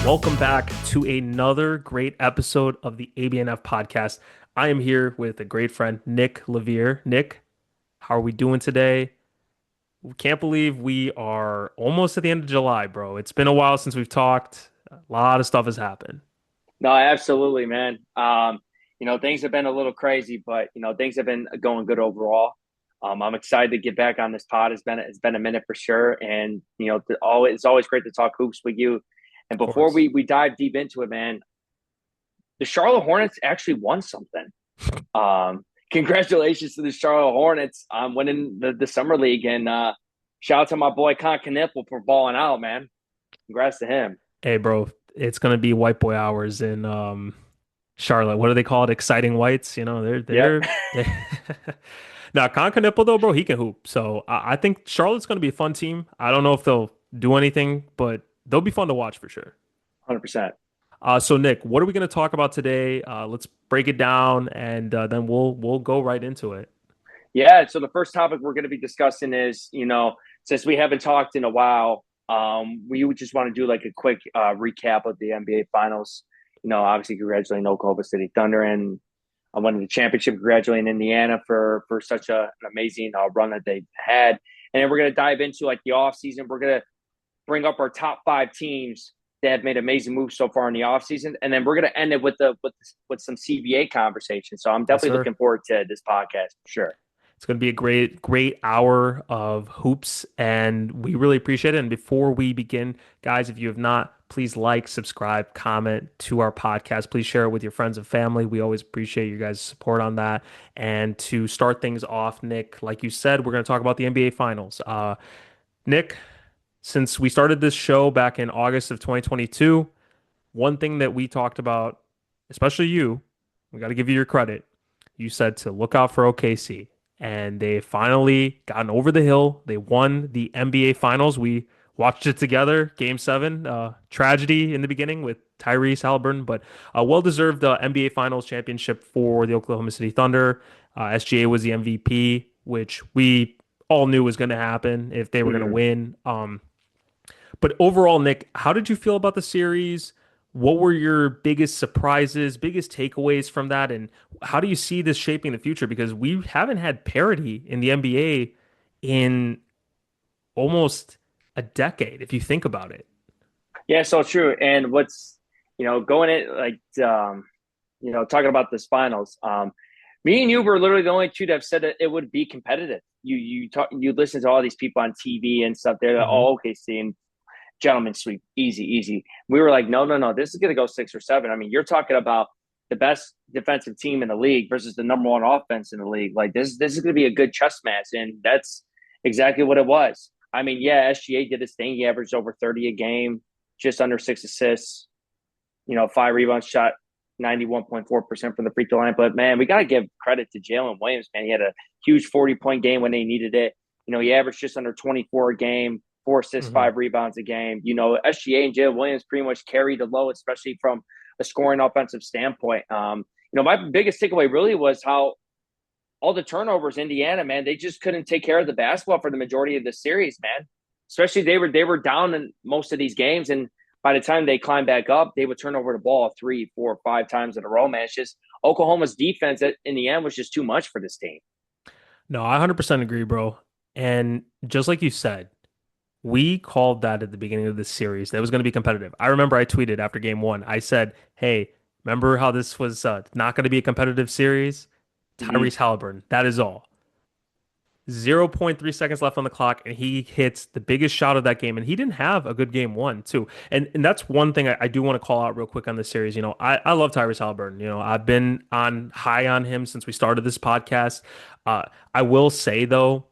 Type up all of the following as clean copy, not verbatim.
Welcome back to another great episode of the ABNF podcast. I am here with a great friend, Nick Levere. Nick, how are we doing today? We can't believe we are almost at the end of July, bro. It's been a while since we've talked. A lot of stuff has happened. No, absolutely, man. Things have been a little crazy, but things have been going good overall. I'm excited to get back on this pod. It's been a minute for sure, and it's always great to talk hoops with you. And Of before course. we dive deep into it, man, the Charlotte Hornets actually won something. Congratulations to the Charlotte Hornets on winning the summer league, and shout out to my boy Con Knipple for balling out, man. Congrats to him. Hey, bro, it's gonna be white boy hours in Charlotte. What do they call it? Exciting whites. You know, Yep. they Now, Concanippo though, bro, he can hoop. So I think Charlotte's going to be a fun team. I don't know if they'll do anything, but they'll be fun to watch for sure. 100%. So Nick, what are we going to talk about today? Let's break it down, and then we'll go right into it. Yeah. So the first topic we're going to be discussing is, since we haven't talked in a while, we would just want to do like a quick recap of the NBA Finals. Obviously congratulating Oklahoma City Thunder and winning the championship. Congratulating Indiana for such an amazing run that they've had. And then we're going to dive into like the offseason. We're going to bring up our top five teams that have made amazing moves so far in the offseason. And then we're going to end it with some CBA conversation. So I'm Yes, definitely sir. looking forward to this podcast for sure. It's going to be a great hour of hoops, and we really appreciate it. And before we begin, guys, if you have not, please like, subscribe, comment to our podcast. Please share it with your friends and family. We always appreciate you guys' support on that. And to start things off, Nick, like you said, we're going to talk about the NBA Finals. Nick, since we started this show back in August of 2022, one thing that we talked about, especially you, we got to give you your credit. You said to look out for OKC, and they finally gotten over the hill. They won the NBA Finals. We watched it together, Game 7. Tragedy in the beginning with Tyrese Halliburton, but a well-deserved NBA Finals championship for the Oklahoma City Thunder. SGA was the MVP, which we all knew was going to happen if they were going to Mm. win. But overall, Nick, how did you feel about the series? What were your biggest surprises, biggest takeaways from that? And how do you see this shaping the future? Because we haven't had parity in the NBA in almost a decade, if you think about it. Yeah, so true. And going in talking about this finals, me and you were literally the only two that have said that it would be competitive. You listen to all these people on TV and stuff. They're like, Hmm. oh, okay, seeing gentlemen sweep, easy, easy. We were like, no, no, no, this is going to go 6 or 7. I mean, you're talking about the best defensive team in the league versus the number one offense in the league. Like this is going to be a good chess match, and that's exactly what it was. I mean, yeah, SGA did his thing. He averaged over 30 a game, just under 6 assists, 5 rebounds, shot 91.4% from the free throw line. But man, we got to give credit to Jalen Williams, man. He had a huge 40-point game when they needed it. He averaged just under 24 a game, 4 assists, Hmm. 5 rebounds a game. SGA and Jalen Williams pretty much carried the load, especially from a scoring offensive standpoint. My biggest takeaway really was how all the turnovers, Indiana, man, they just couldn't take care of the basketball for the majority of the series, man. Especially they were down in most of these games, and by the time they climbed back up, they would turn over the ball 3, 4, 5 times in a row, man. It's just Oklahoma's defense in the end was just too much for this team. No, I 100% agree, bro. And just like you said, we called that at the beginning of this series that it was going to be competitive. I remember I tweeted after game one, I said, hey, remember how this was not going to be a competitive series? Mm-hmm. Tyrese Halliburton, that is all. Zero point 0.3 seconds left on the clock, and he hits the biggest shot of that game. And he didn't have a good game one, too. And that's one thing I do want to call out real quick on this series. I love Tyrese Halliburton. I've been on high on him since we started this podcast. I will say, though,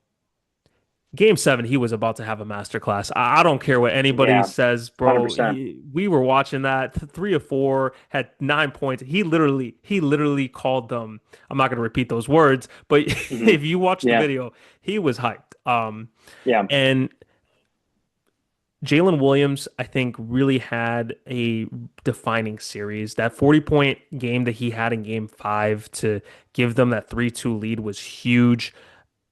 Game 7, he was about to have a masterclass. I don't care what anybody Yeah, says, bro. 100%. We were watching that 3 of 4, had 9 points. He literally called them. I'm not going to repeat those words, but Mm-hmm. if you watch the Yeah, video, he was hyped. yeah. And Jalen Williams, I think, really had a defining series. That 40-point game that he had in game 5 to give them that 3-2 lead was huge.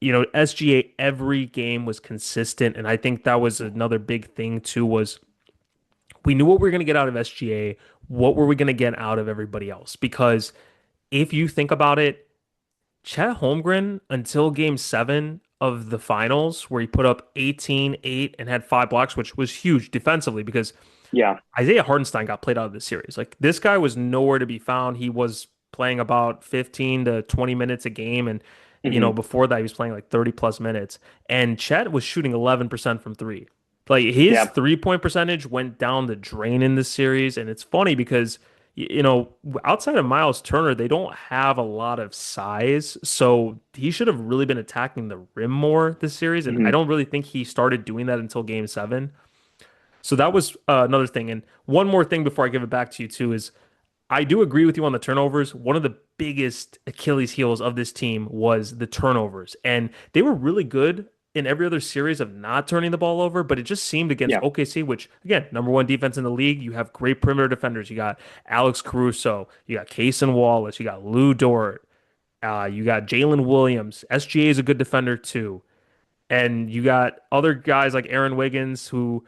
SGA every game was consistent, and I think that was another big thing too, was we knew what we were going to get out of SGA. What were we going to get out of everybody else? Because if you think about it, Chet Holmgren until game 7 of the finals, where he put up 18, 8, and had 5 blocks, which was huge defensively because Yeah. Isaiah Hartenstein got played out of the series. Like this guy was nowhere to be found. He was playing about 15 to 20 minutes a game. And, Hmm. before that, he was playing like 30 plus minutes. And Chet was shooting 11% from three. Like his Yeah. 3-point percentage went down the drain in this series. And it's funny because, outside of Miles Turner, they don't have a lot of size. So he should have really been attacking the rim more this series. And I Hmm. don't really think he started doing that until game 7. So that was another thing. And one more thing before I give it back to you too is I do agree with you on the turnovers. One of the biggest Achilles heels of this team was the turnovers. And they were really good in every other series of not turning the ball over, but it just seemed against Yeah. OKC, which again, number one defense in the league. You have great perimeter defenders. You got Alex Caruso, you got Cason Wallace, you got Lou Dort, you got Jalen Williams. SGA is a good defender too. And you got other guys like Aaron Wiggins, who,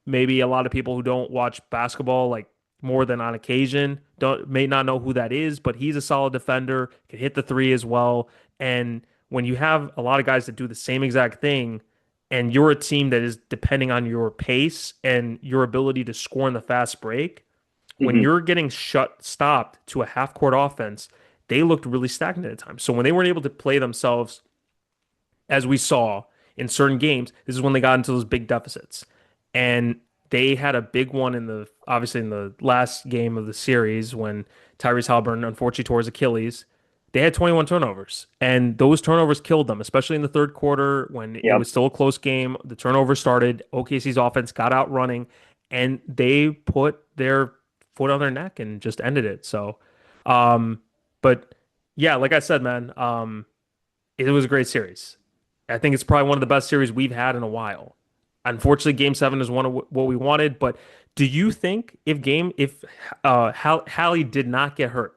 maybe a lot of people who don't watch basketball like more than on occasion don't may not know who that is, but he's a solid defender, can hit the three as well. And when you have a lot of guys that do the same exact thing, and you're a team that is depending on your pace and your ability to score in the fast break, when Hmm. you're getting stopped to a half court offense, they looked really stagnant at times. So when they weren't able to play themselves as we saw in certain games, this is when they got into those big deficits. And they had a big one obviously in the last game of the series when Tyrese Halliburton unfortunately tore his Achilles. They had 21 turnovers, and those turnovers killed them, especially in the third quarter when it Yep. was still a close game. The turnover started, OKC's offense got out running, and they put their foot on their neck and just ended it. So, um, but yeah, like I said, man, it was a great series. I think it's probably one of the best series we've had in a while. Unfortunately, Game 7 is one of what we wanted. But do you think if Hallie did not get hurt,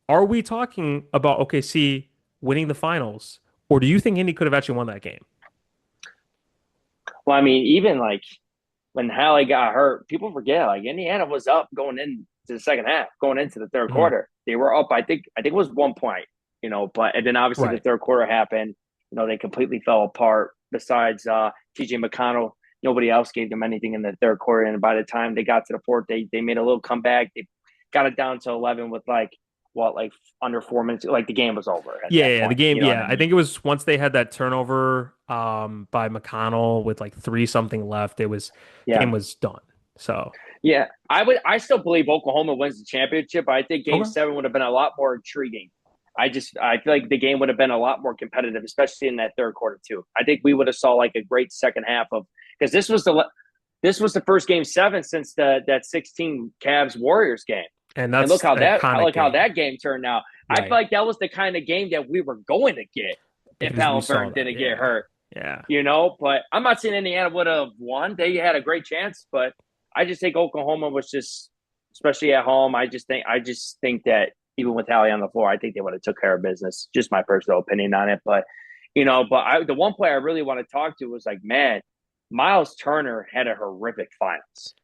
are we talking about OKC winning the finals, or do you think Indy could have actually won that game? Well, I mean, even like when Hallie got hurt, people forget like Indiana was up going into the second half, going into the third Mhm. quarter. They were up, I think it was 1 point, but and then obviously the Right. third quarter happened. They completely fell apart. Besides TJ McConnell, nobody else gave them anything in the third quarter. And by the time they got to the fourth, they made a little comeback. They got it down to 11 with like under 4 minutes. Like the game was over at Yeah, that yeah, the point. game. You know what Yeah, I I mean? think it was once they had that turnover by McConnell with like three something left. It was Yeah. game was done. So Yeah, I still believe Oklahoma wins the championship. I think Game okay. 7 would have been a lot more intriguing. I feel like the game would have been a lot more competitive, especially in that third quarter too. I think we would have saw like a great second half of because this was the first Game 7 since that 16 Cavs Warriors game, And and look that's how an that iconic look how game. that game turned out. I feel Right. like that was the kind of game that we were going to get if Because we saw Halliburton that. didn't get Yeah. hurt. Yeah. But I'm not saying Indiana would have won. They had a great chance, but I just think Oklahoma was just, especially at home. I just think that even with Hallie on the floor, I think they would have took care of business. Just my personal opinion on it, but the one player I really want to talk to was like, man, Miles Turner had a horrific finals,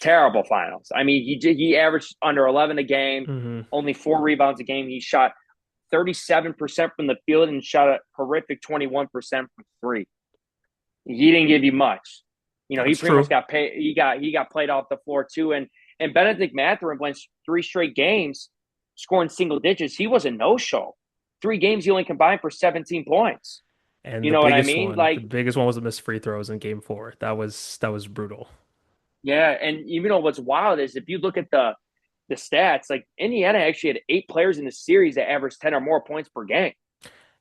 terrible finals. I mean, he averaged under 11 a game, Hmm. only 4 rebounds a game. He shot 37% from the field and shot a horrific 21% from three. He didn't give you much. He That's pretty much true. got paid. He got played off the floor too. And Benedict Mathurin went 3 straight games scoring single digits. He was a no show. 3 games he only combined for 17 points. And You know what I mean? the Like, biggest one was the missed free throws in game 4. That was brutal. yeah. And what's wild is if you look at the stats, like Indiana actually had 8 players in the series that averaged 10 or more points per game.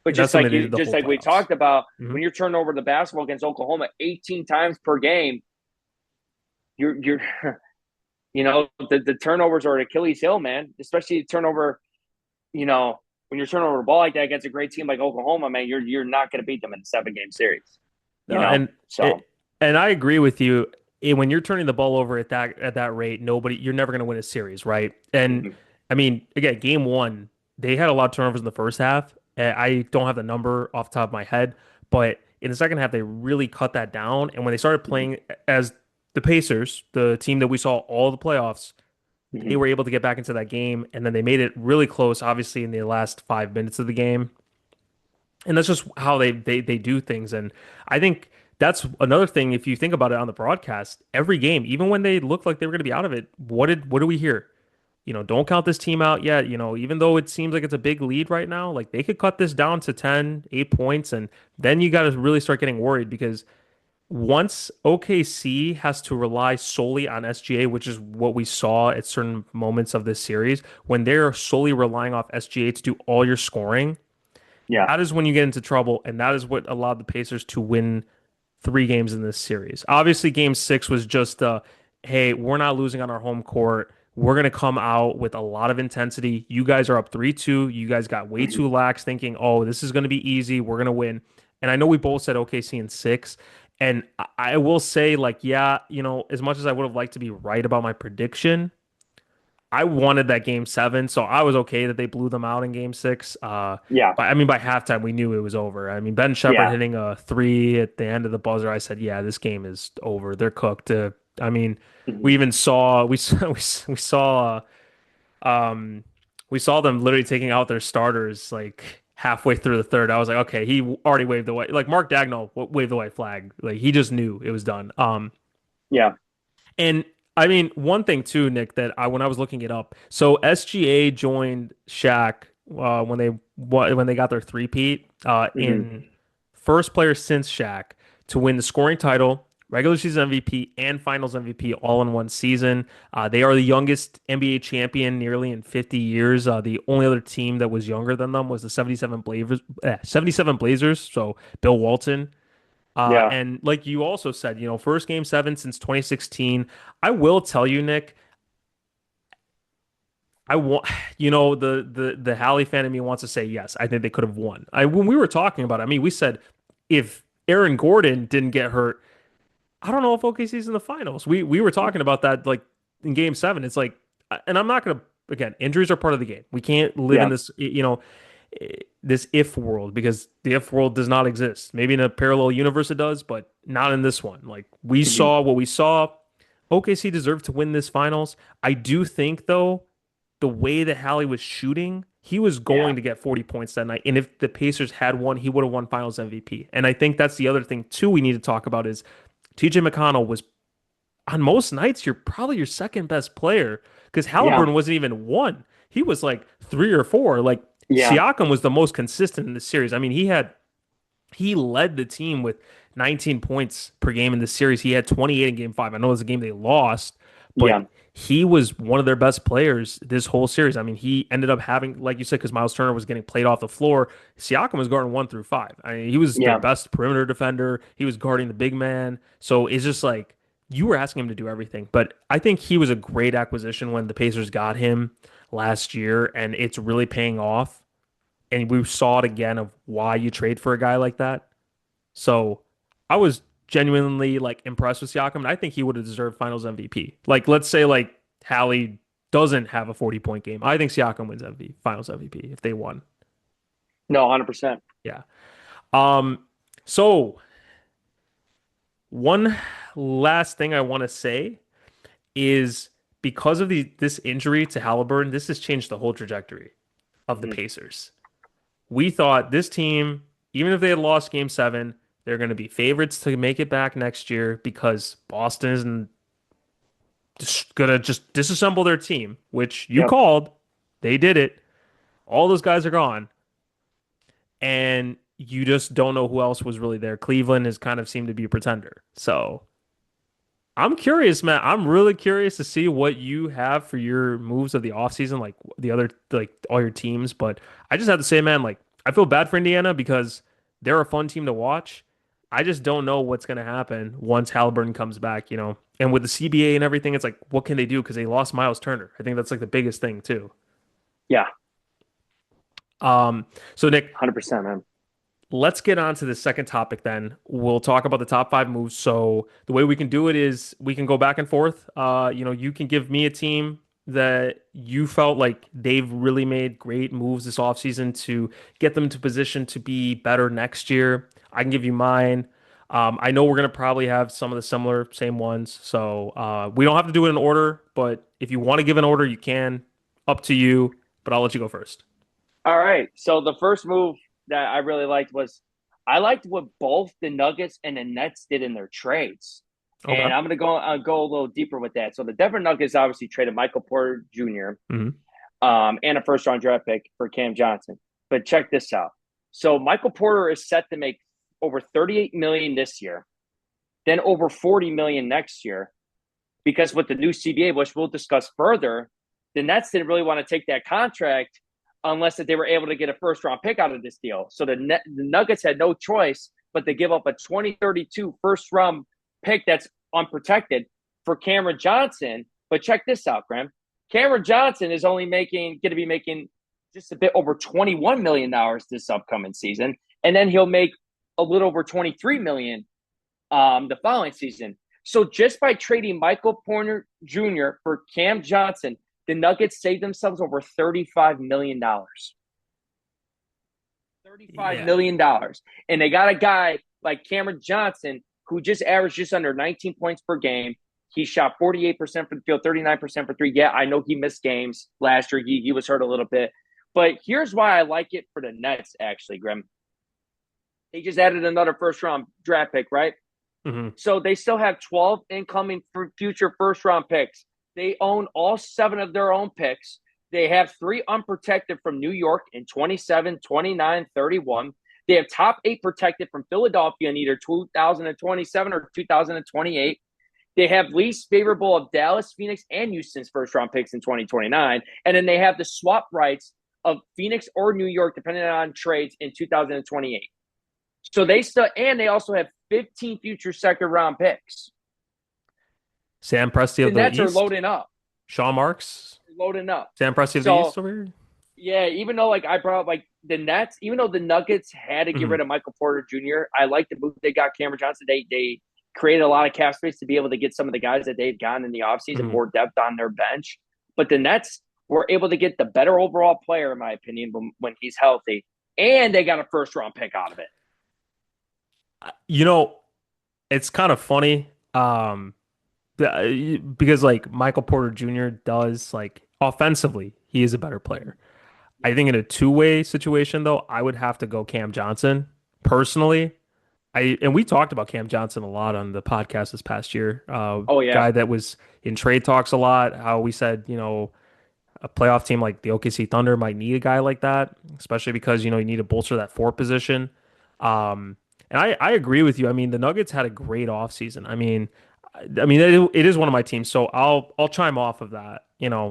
But And that's something they did the just whole like we playoffs. talked about, Hmm. when you're turning over the basketball against Oklahoma 18 times per game, you're the turnovers are an Achilles heel, man. Especially turnover, you know, when you're turning over the ball like that against a great team like Oklahoma, man, you're not going to beat them in a 7 game series. No, and So I agree with you. When you're turning the ball over at that rate, you're never going to win a series, right? And mhm. I mean, again, game 1, they had a lot of turnovers in the first half. I don't have the number off the top of my head, but in the second half, they really cut that down. And when they started Mhm. playing as the Pacers, the team that we saw all the playoffs, they Hmm. were able to get back into that game, and then they made it really close, obviously, in the last 5 minutes of the game. And that's just how they do things. And I think that's another thing. If you think about it on the broadcast, every game, even when they looked like they were going to be out of it, what do we hear? Don't count this team out yet. Even though it seems like it's a big lead right now, like they could cut this down to 10, 8 points, and then you got to really start getting worried because once OKC has to rely solely on SGA, which is what we saw at certain moments of this series, when they're solely relying off SGA to do all your scoring, Yeah. that is when you get into trouble, and that is what allowed the Pacers to win 3 games in this series. Obviously, game 6 was just hey, we're not losing on our home court. We're going to come out with a lot of intensity. You guys are up 3-2. You guys got way Hmm. too lax thinking, oh, this is going to be easy. We're going to win. And I know we both said OKC in 6. And I will say, like, yeah, as much as I would have liked to be right about my prediction, I wanted that game 7, so I was okay that they blew them out in game 6. Yeah. But I mean, by halftime, we knew it was over. I mean, Ben Shepherd Yeah. hitting a three at the end of the buzzer, I said, yeah, this game is over. They're cooked. I mean, we Hmm. even saw we saw um we saw them literally taking out their starters like halfway through the third. I was like, okay, he already waved the white, like Mark Dagnall waved the white flag. Like he just knew it was done. Yeah. And I mean, one thing too, Nick, that when I was looking it up, so SGA joined Shaq when they got their three-peat Hmm. in first player since Shaq to win the scoring title, regular season MVP, and Finals MVP all in one season. They are the youngest NBA champion nearly in 50 years. The only other team that was younger than them was the 77 Blazers. So Bill Walton. Yeah. And like you also said, first game 7 since 2016. I will tell you, Nick, I want, the Hallie fan in me wants to say yes. I think they could have won. When we were talking about it, I mean, we said if Aaron Gordon didn't get hurt, I don't know if OKC's in the finals. We were talking about that like in game 7. It's like, and I'm not gonna again, injuries are part of the game. We can't live in Yeah. this, this if world because the if world does not exist. Maybe in a parallel universe it does, but not in this one. Like we Hmm. saw what we saw. OKC deserved to win this finals. I do think though, the way that Hallie was shooting, he was Yeah. going to get 40 points that night. And if the Pacers had won, he would have won Finals MVP. And I think that's the other thing too we need to talk about is TJ McConnell was on most nights you're probably your second best player because Yeah. Halliburton wasn't even one. He was like 3 or 4. Like Yeah. Siakam was the most consistent in the series. I mean, he led the team with 19 points per game in the series. He had 28 in game 5. I know it was a game they lost, but Yeah. he was one of their best players this whole series. I mean, he ended up having, like you said, because Miles Turner was getting played off the floor. Siakam was guarding 1 through 5. I mean, he was their Yeah. best perimeter defender. He was guarding the big man. So it's just like you were asking him to do everything. But I think he was a great acquisition when the Pacers got him last year, and it's really paying off. And we saw it again of why you trade for a guy like that. So I was genuinely like impressed with Siakam, and I think he would have deserved Finals MVP. Like, let's say like Hallie doesn't have a 40-point game. I think Siakam wins MVP, Finals MVP if they won. No, 100%. Yeah. Um, so one last thing I want to say is because of this injury to Halliburton, this has changed the whole trajectory of the Hmm. Pacers. We thought this team, even if they had lost game 7, they're going to be favorites to make it back next year because Boston isn't just going to just disassemble their team, which you Yep. called. They did it. All those guys are gone. And you just don't know who else was really there. Cleveland has kind of seemed to be a pretender. So I'm curious, man. I'm really curious to see what you have for your moves of the offseason, like the other, like all your teams. But I just have to say, man, like I feel bad for Indiana because they're a fun team to watch. I just don't know what's going to happen once Halliburton comes back. And with the CBA and everything, it's like, what can they do? Because they lost Miles Turner. I think that's like the biggest thing too. Yeah. Um, so Nick, 100%, man. let's get on to the second topic then. We'll talk about the top 5 moves. So the way we can do it is we can go back and forth. You can give me a team that you felt like they've really made great moves this offseason to get them to position to be better next year. I can give you mine. I know we're gonna probably have some of the same ones, so we don't have to do it in order. But if you want to give an order, you can. Up to you. But I'll let you go first. All right. So the first move that I really liked was I liked what both the Nuggets and the Nets did in their trades. Okay. And I'm going to go a little deeper with that. So the Denver Nuggets obviously traded Michael Porter Jr. Hmm. And a first round draft pick for Cam Johnson. But check this out. So Michael Porter is set to make over 38 million this year, then over 40 million next year. Because with the new CBA, which we'll discuss further, the Nets didn't really want to take that contract unless that they were able to get a first round pick out of this deal. So the Nuggets had no choice but to give up a 2032 first round pick that's unprotected for Cameron Johnson. But check this out, Graham. Cameron Johnson is only going to be making just a bit over $21 million this upcoming season. And then he'll make a little over 23 million the following season. So just by trading Michael Porter Jr. for Cam Johnson, the Nuggets saved themselves over $35 million. $35 Yeah. million. And they got a guy like Cameron Johnson who just averaged just under 19 points per game. He shot 48% from the field, 39% for three. Yeah, I know he missed games last year. He was hurt a little bit. But here's why I like it for the Nets, actually, Grim. They just added another first round draft pick, right? Hmm. So they still have 12 incoming for future first round picks. They own all seven of their own picks. They have three unprotected from New York in 27, 29, 31. They have top eight protected from Philadelphia in either 2027 or 2028. They have least favorable of Dallas, Phoenix, and Houston's first round picks in 2029. And then they have the swap rights of Phoenix or New York, depending on trades, in 2028. So they also have 15 future second round picks. Sam Presti The of the Nets are East. loading up. Sean Marks. They're loading up. Sam Presti of the So East over here. yeah, even though like I brought up like the Nets, even though the Nuggets had to get Hmm. rid of Michael Porter Jr., I like the move they got Cameron Johnson. They created a lot of cap space to be able to get some of the guys that they've gotten in the offseason Hmm. more depth on their bench. But the Nets were able to get the better overall player, in my opinion, when he's healthy. And they got a first round pick out of it. You know, it's kind of funny. Because like Michael Porter Jr. does like offensively, he is a better player. I think in a two-way situation though, I would have to go Cam Johnson personally. And we talked about Cam Johnson a lot on the podcast this past year. Oh yeah. Guy that was in trade talks a lot. How we said, a playoff team like the OKC Thunder might need a guy like that, especially because you need to bolster that four position. And I agree with you. I mean, the Nuggets had a great offseason. I mean, it is one of my teams, so I'll chime off of that.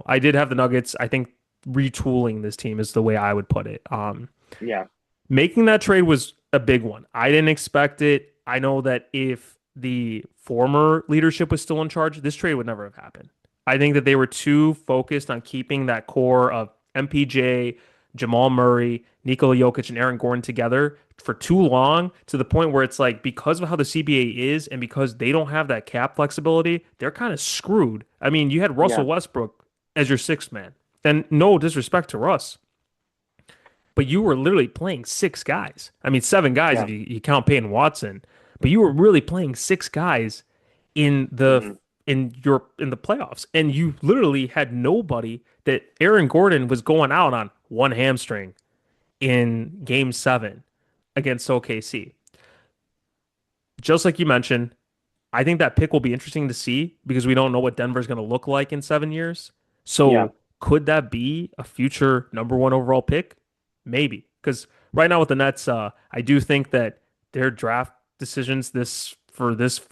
I did have the Nuggets. I think retooling this team is the way I would put it. Yeah. Making that trade was a big one. I didn't expect it. I know that if the former leadership was still in charge, this trade would never have happened. I think that they were too focused on keeping that core of MPJ, Jamal Murray, Nikola Jokic, and Aaron Gordon together for too long to the point where it's like because of how the CBA is and because they don't have that cap flexibility, they're kind of screwed. I mean, you had Russell Yeah. Westbrook as your sixth man. And no disrespect to Russ, but you were literally playing six guys. I mean, seven guys if Yeah. you count Peyton Watson, but you were really playing six guys in the Mm-hmm. in the playoffs, and you literally had nobody. That Aaron Gordon was going out on one hamstring in Game 7 against OKC. Just like you mentioned, I think that pick will be interesting to see because we don't know what Denver's going to look like in 7 years. Yeah. So could that be a future number one overall pick? Maybe. Because right now with the Nets, I do think that their draft decisions this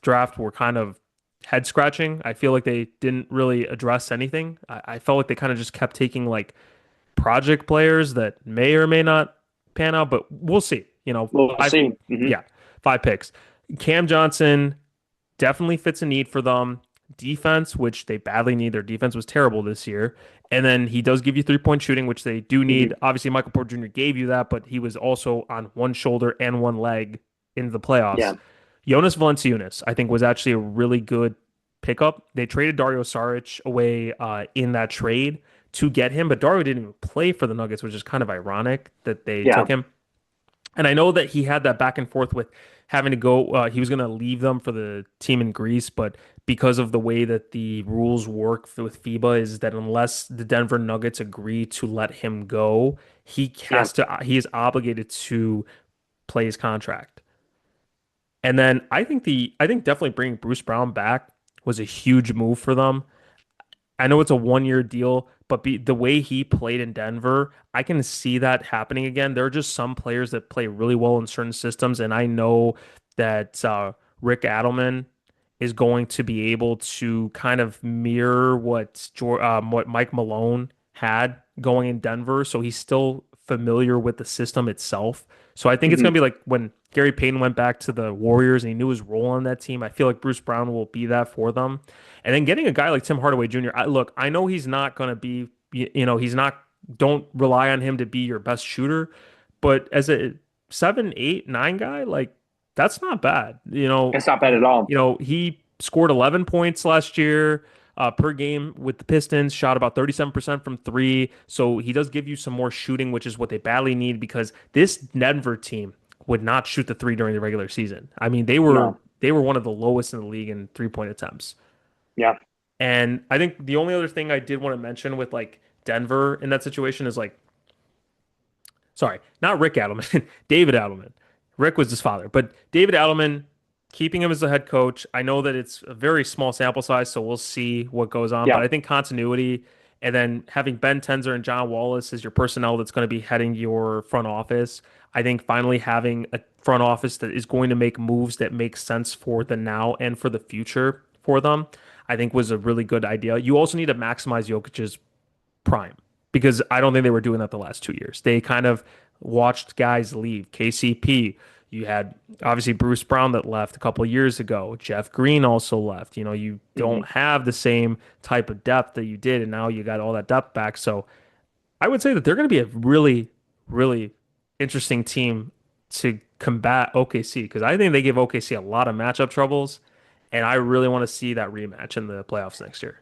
draft were kind of head scratching. I feel like they didn't really address anything. I felt like they kind of just kept taking like project players that may or may not pan out, but we'll see. We'll Five, see. Mm-hmm. yeah, five picks. Cam Johnson definitely fits a need for them. Defense, which they badly need. Their defense was terrible this year. And then he does give you 3-point shooting, which they do Mm-hmm. need. Obviously, Michael Porter Jr. gave you that, but he was also on one shoulder and one leg in the playoffs. Yeah. Jonas Valanciunas, I think, was actually a really good pickup. They traded Dario Saric away in that trade to get him, but Dario didn't even play for the Nuggets, which is kind of ironic that they Yeah. took him. And I know that he had that back and forth with having to go, he was going to leave them for the team in Greece, but because of the way that the rules work with FIBA is that unless the Denver Nuggets agree to let him go, Yeah. he is obligated to play his contract. And then I think definitely bringing Bruce Brown back was a huge move for them. I know it's a 1 year deal, but the way he played in Denver, I can see that happening again. There are just some players that play really well in certain systems, and I know that Rick Adelman is going to be able to kind of mirror what Mike Malone had going in Denver. So he's still familiar with the system itself. So I think it's going Hmm. to be like when Gary Payton went back to the Warriors and he knew his role on that team. I feel like Bruce Brown will be that for them. And then getting a guy like Tim Hardaway Jr., look, I know he's not going to be, he's not, don't rely on him to be your best shooter, but as a 7, 8, 9 guy, like that's not bad. It's not bad at all. He scored 11 points last year per game with the Pistons, shot about 37% from three. So he does give you some more shooting, which is what they badly need because this Denver team would not shoot the three during the regular season. I mean, No. they were one of the lowest in the league in 3-point attempts. Yeah. And I think the only other thing I did want to mention with like Denver in that situation is like, sorry, not Rick Adelman, David Adelman. Rick was his father, but David Adelman, keeping him as the head coach. I know that it's a very small sample size, so we'll see what goes on. But Yeah. I think continuity and then having Ben Tenzer and John Wallace as your personnel that's going to be heading your front office. I think finally having a front office that is going to make moves that make sense for the now and for the future for them, I think was a really good idea. You also need to maximize Jokic's prime because I don't think they were doing that the last 2 years. They kind of watched guys leave. KCP, you had obviously Bruce Brown that left a couple of years ago. Jeff Green also left. You don't Hmm. have the same type of depth that you did, and now you got all that depth back. So I would say that they're going to be a really, really interesting team to combat OKC because I think they give OKC a lot of matchup troubles, and I really want to see that rematch in the playoffs next year.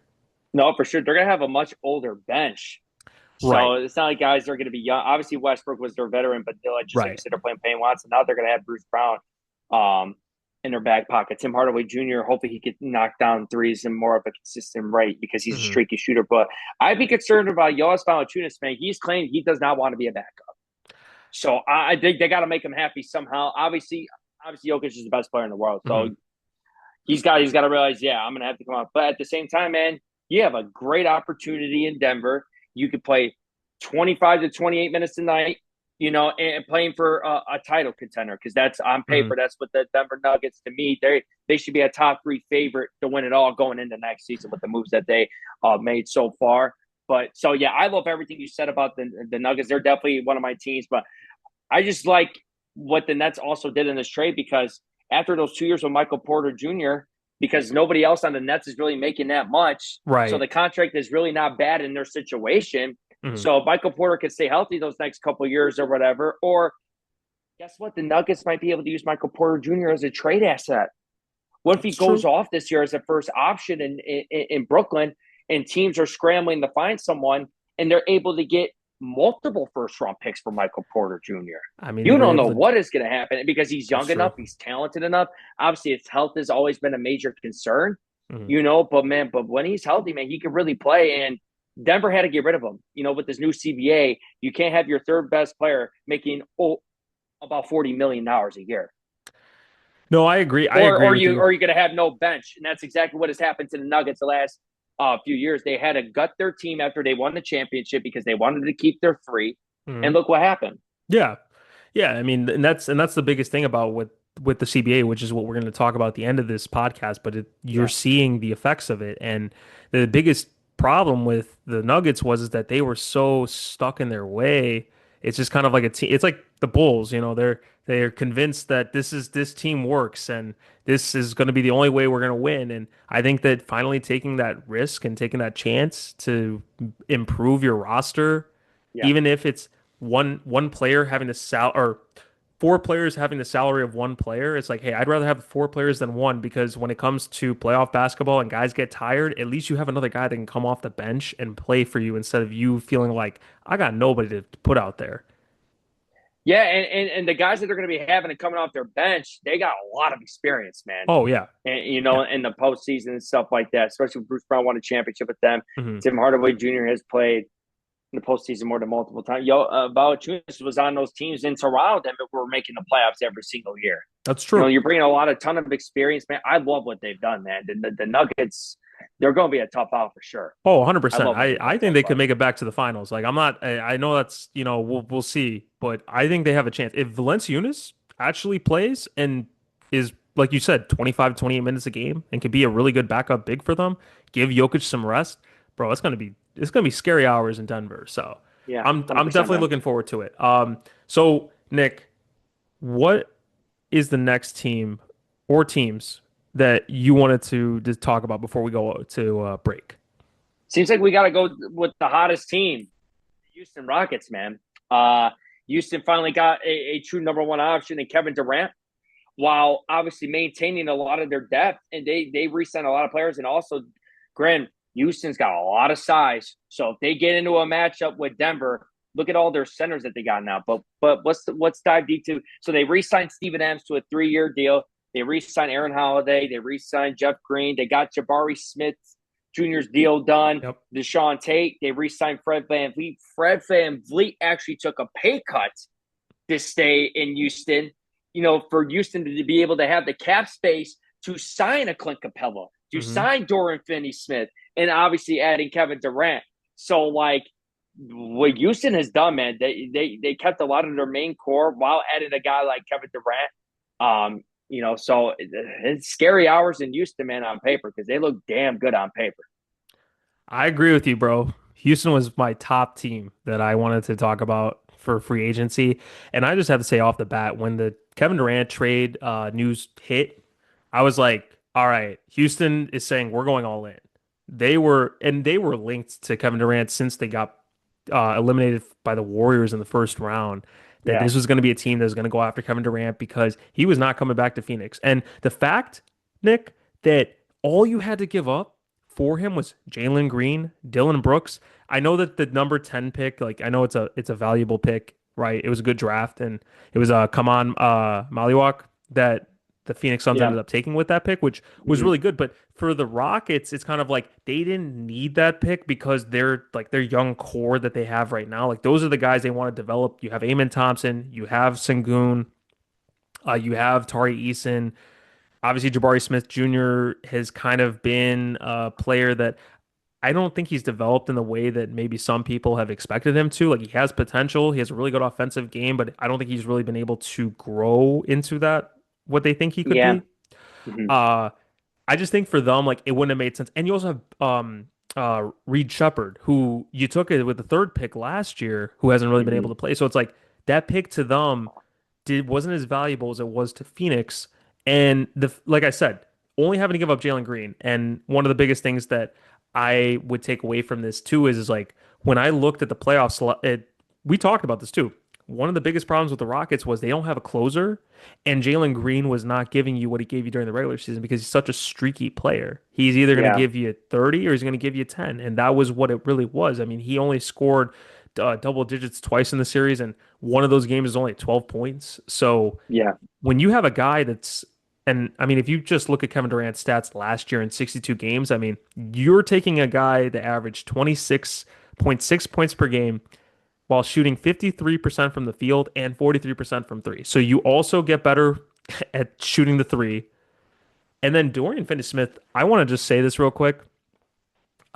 No, for sure. They're going to have a much older bench. So Right, it's not like guys are going to be young. Obviously, Westbrook was their veteran, but they're like, just like you right. said, they're playing Payne Watson. Now they're going to have Bruce Brown um, in their back pocket. Tim Hardaway Jr., hopefully he could knock down threes and more of a consistent rate because he's a Hmm. streaky shooter. But I'd be concerned about Jonas Valanciunas, man. He's claimed he does not want to be a backup. So I think they got to make him happy somehow. Obviously, Jokic is the best player in the world. So Hmm. he's got to realize, yeah, I'm gonna have to come out. But at the same time, man, you have a great opportunity in Denver. You could play 25 to 28 minutes a night, and playing for a title contender because that's on Hmm. paper. That's what the Denver Nuggets to me they should be a top three favorite to win it all going into next season with the moves that they made so far. But so yeah, I love everything you said about the Nuggets. They're definitely one of my teams, but I just like what the Nets also did in this trade because after those 2 years with Michael Porter Jr., because nobody else on the Nets is really making that much. So Right. the contract is really not bad in their situation. Hmm. So Michael Porter could stay healthy those next couple of years or whatever. Or guess what? The Nuggets might be able to use Michael Porter Jr. as a trade asset. What if he That's goes true. off this year as a first option in Brooklyn and teams are scrambling to find someone and they're able to get multiple first round picks for Michael Porter Jr.? I mean, they You were don't able know to. what is going to happen because he's That's young true. enough, he's talented enough. Obviously, his health has always been a major concern, Hmm. but man, but when he's healthy, man, he can really play. And Denver had to get rid of him. With this new CBA, you can't have your third best player making about $40 million a year No, I agree. I or agree or with you you. or you're going to have no bench, and that's exactly what has happened to the Nuggets the last few years. They had to gut their team after they won the championship because they wanted to keep their three, and Hmm. look what happened. Yeah. Yeah. I mean, and that's the biggest thing about with the CBA, which is what we're going to talk about at the end of this podcast. But you're Yeah, seeing the effects of it, and the biggest problem with the Nuggets was is that they were so stuck in their way. It's just kind of like a team. It's like the Bulls. They're convinced that this team works and this is going to be the only way we're going to win. And I think that finally taking that risk and taking that chance to improve your roster, yeah. even if it's one player having the or four players having the salary of one player, it's like, hey, I'd rather have four players than one because when it comes to playoff basketball and guys get tired, at least you have another guy that can come off the bench and play for you instead of you feeling like I got nobody to put out there. Yeah, and the guys that they're going to be having and coming off their bench, they got a lot of experience, man. Oh yeah. And Yeah. in the postseason and stuff like that, especially when Bruce Brown won a championship with them. Mhm. Tim Hardaway Jr. has played in the postseason more than multiple times. Valanciunas was on those teams in Toronto that were making the playoffs every single year. That's true. You're bringing a ton of experience, man. I love what they've done, man. The Nuggets, they're going to be a tough out for sure. Oh, I 100%. love what I they've I done think so they could far. make it back to the finals. Like I'm not I know that's, we'll see, but I think they have a chance. If Valanciunas actually plays and is like you said 25 to 28 minutes a game and can be a really good backup big for them, give Jokic some rest, bro, it's going to be scary hours in Denver. So, Yeah, I'm 100%, definitely man. looking forward to it. So Nick, what is the next team or teams that you wanted to talk about before we go to break? Seems like we got to go with the hottest team, the Houston Rockets, man. Uh, Houston finally got a true number one option in Kevin Durant, while obviously maintaining a lot of their depth, and they re-signed a lot of players, and also, Grant, Houston's got a lot of size. So if they get into a matchup with Denver, look at all their centers that they got now. But let's dive deep to. So they re-signed Steven Adams to a 3-year deal. They re-signed Aaron Holiday. They re-signed Jeff Green. They got Jabari Smith Jr.'s deal done. Yep. Deshaun Tate. They re-signed Fred VanVleet. Fred VanVleet actually took a pay cut to stay in Houston, for Houston to be able to have the cap space to sign a Clint Capella, to Hmm. sign Dorian Finney-Smith, and obviously adding Kevin Durant. So, like, what Houston has done, man, they kept a lot of their main core while adding a guy like Kevin Durant. So it's scary hours in Houston, man, on paper, because they look damn good on paper. I agree with you, bro. Houston was my top team that I wanted to talk about for free agency. And I just have to say off the bat, when the Kevin Durant trade news hit, I was like, all right, Houston is saying we're going all in. They were linked to Kevin Durant since they got eliminated by the Warriors in the first round. That Yeah, this was going to be a team that was going to go after Kevin Durant because he was not coming back to Phoenix. And the fact, Nick, that all you had to give up for him was Jalen Green, Dylan Brooks. I know that the number 10 pick, like I know it's a valuable pick, right? It was a good draft and it was come on Maliwak that the Phoenix Suns yeah, ended up taking with that pick, which was mm-hmm. really good. But for the Rockets, it's kind of like they didn't need that pick because they're like their young core that they have right now. Like those are the guys they want to develop. You have Amen Thompson, you have Sengun, you have Tari Eason. Obviously, Jabari Smith Jr. has kind of been a player that I don't think he's developed in the way that maybe some people have expected him to. Like he has potential, he has a really good offensive game, but I don't think he's really been able to grow into that what they think he could Yeah, be. mm-hmm. Uh, I just think for them, like it wouldn't have made sense. And you also have Reed Shepard, who you took it with the third pick last year, who hasn't really been Mm-hmm. able to play. So it's like that pick to them wasn't as valuable as it was to Phoenix. And like I said, only having to give up Jalen Green. And one of the biggest things that I would take away from this too is like when I looked at the playoffs, we talked about this too. One of the biggest problems with the Rockets was they don't have a closer, and Jalen Green was not giving you what he gave you during the regular season because he's such a streaky player. He's either going to Yeah, give you 30 or he's going to give you 10, and that was what it really was. I mean, he only scored double digits twice in the series, and one of those games is only 12 points. So yeah, when you have a guy that's, and I mean, if you just look at Kevin Durant's stats last year in 62 games, I mean, you're taking a guy that averaged 26.6 points per game while shooting 53% from the field and 43% from three. So you also get better at shooting the three. And then Dorian Finney-Smith, I want to just say this real quick.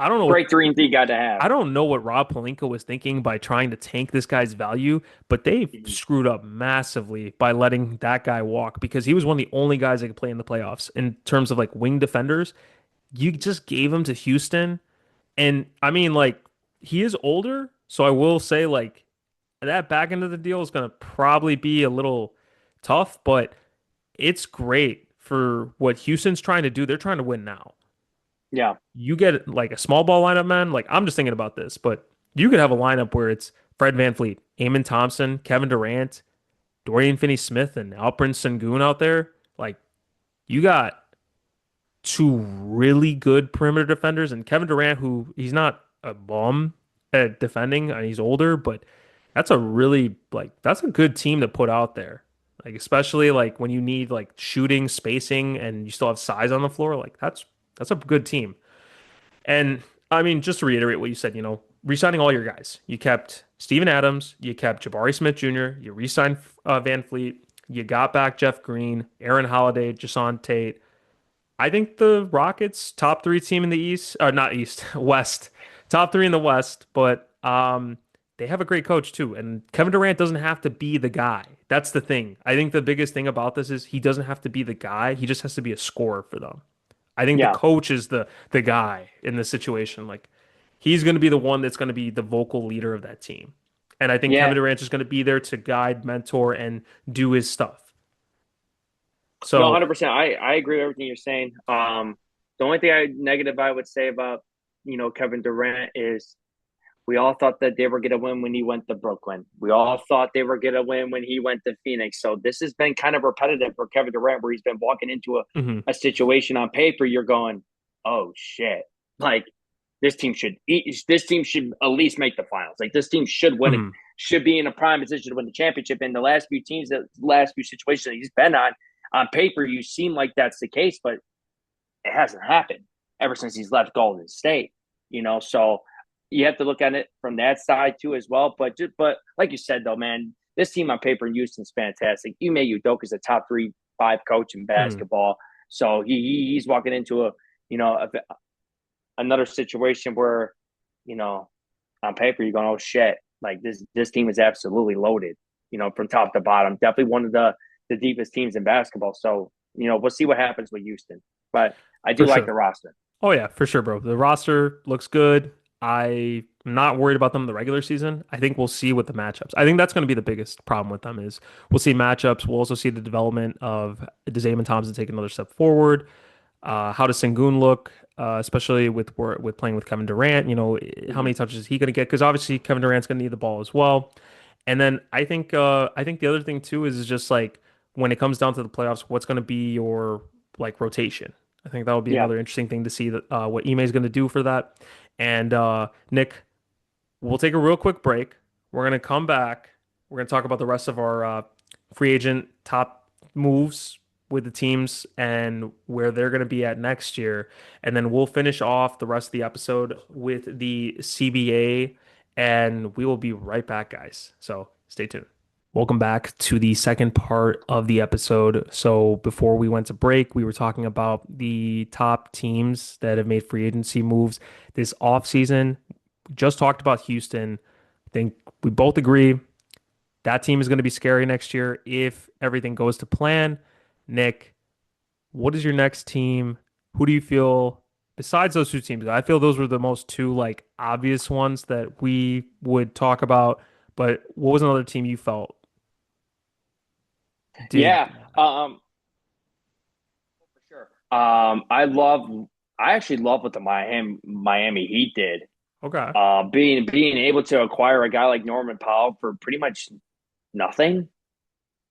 I don't know what great 3-and-D guy to have. I don't know what Rob Pelinka was thinking by trying to tank this guy's value, but they Mm-hmm. screwed up massively by letting that guy walk because he was one of the only guys that could play in the playoffs in terms of like wing defenders. You just gave him to Houston, and I mean, like he is older, so I will say like that back end of the deal is going to probably be a little tough, but it's great for what Houston's trying to do. They're trying to win now. Yeah, You get like a small ball lineup, man. Like I'm just thinking about this, but you could have a lineup where it's Fred VanVleet, Amon Thompson, Kevin Durant, Dorian Finney-Smith, and Alperen Sengun out there. Like you got two really good perimeter defenders, and Kevin Durant, who he's not a bum at defending, and he's older, but That's a really like that's a good team to put out there. Like especially like when you need like shooting, spacing, and you still have size on the floor. Like that's a good team. And I mean, just to reiterate what you said, re-signing all your guys. You kept Steven Adams, you kept Jabari Smith Jr., you re-signed Van Fleet, you got back Jeff Green, Aaron Holiday, Jason Tate. I think the Rockets top three team in the East, or not East, West, top three in the West, but they have a great coach too. And Kevin Durant doesn't have to be the guy. That's the thing. I think the biggest thing about this is he doesn't have to be the guy. He just has to be a scorer for them. I think the Yeah, coach is the guy in this situation. Like he's going to be the one that's going to be the vocal leader of that team. And I think Kevin yeah, Durant is going to be there to guide, mentor, and do his stuff. no, So, 100%. I agree with everything you're saying. The only thing negative I would say about Kevin Durant is we all thought that they were going to win when he went to Brooklyn. We all thought they were going to win when he went to Phoenix. So this has been kind of repetitive for Kevin Durant, where he's been walking into mhm, a situation on paper. You're going, oh shit, like this team should at least make the finals. Like this team should win it, mhm, should be in a prime position to win the championship. And the last few situations that he's been on paper, you seem like that's the case, but it hasn't happened ever since he's left Golden State. So you have to look at it from that side too as well. But like you said though, man, this team on paper in Houston's fantastic. Ime Udoka is a top 3, 5 coach in mhm. basketball, so he's walking into another situation where you know on paper you're going, oh shit, like this team is absolutely loaded, from top to bottom. Definitely one of the deepest teams in basketball. So we'll see what happens with Houston, but I do For like sure. the roster. Oh yeah, for sure, bro. The roster looks good. I'm not worried about them in the regular season. I think we'll see with the matchups. I think that's going to be the biggest problem with them is we'll see matchups. We'll also see the development of does Amen Thompson take another step forward? How does Sengun look, especially with playing with Kevin Durant? How Mm-hmm. many touches is he going to get? Because obviously Kevin Durant's going to need the ball as well. And then I think the other thing too is just like when it comes down to the playoffs, what's going to be your like rotation? I think that would be Yeah. another interesting thing to see that what Ime is going to do for that. And Nick, we'll take a real quick break. We're going to come back. We're going to talk about the rest of our free agent top moves with the teams and where they're going to be at next year. And then we'll finish off the rest of the episode with the CBA, and we will be right back, guys. So stay tuned. Welcome back to the second part of the episode. So, before we went to break, we were talking about the top teams that have made free agency moves this offseason. Just talked about Houston. I think we both agree that team is going to be scary next year if everything goes to plan. Nick, what is your next team? Who do you feel besides those two teams? I feel those were the most two like obvious ones that we would talk about. But what was another team you felt did? Yeah. For sure. I actually love what the Miami Heat did. Okay. Being able to acquire a guy like Norman Powell for pretty much nothing.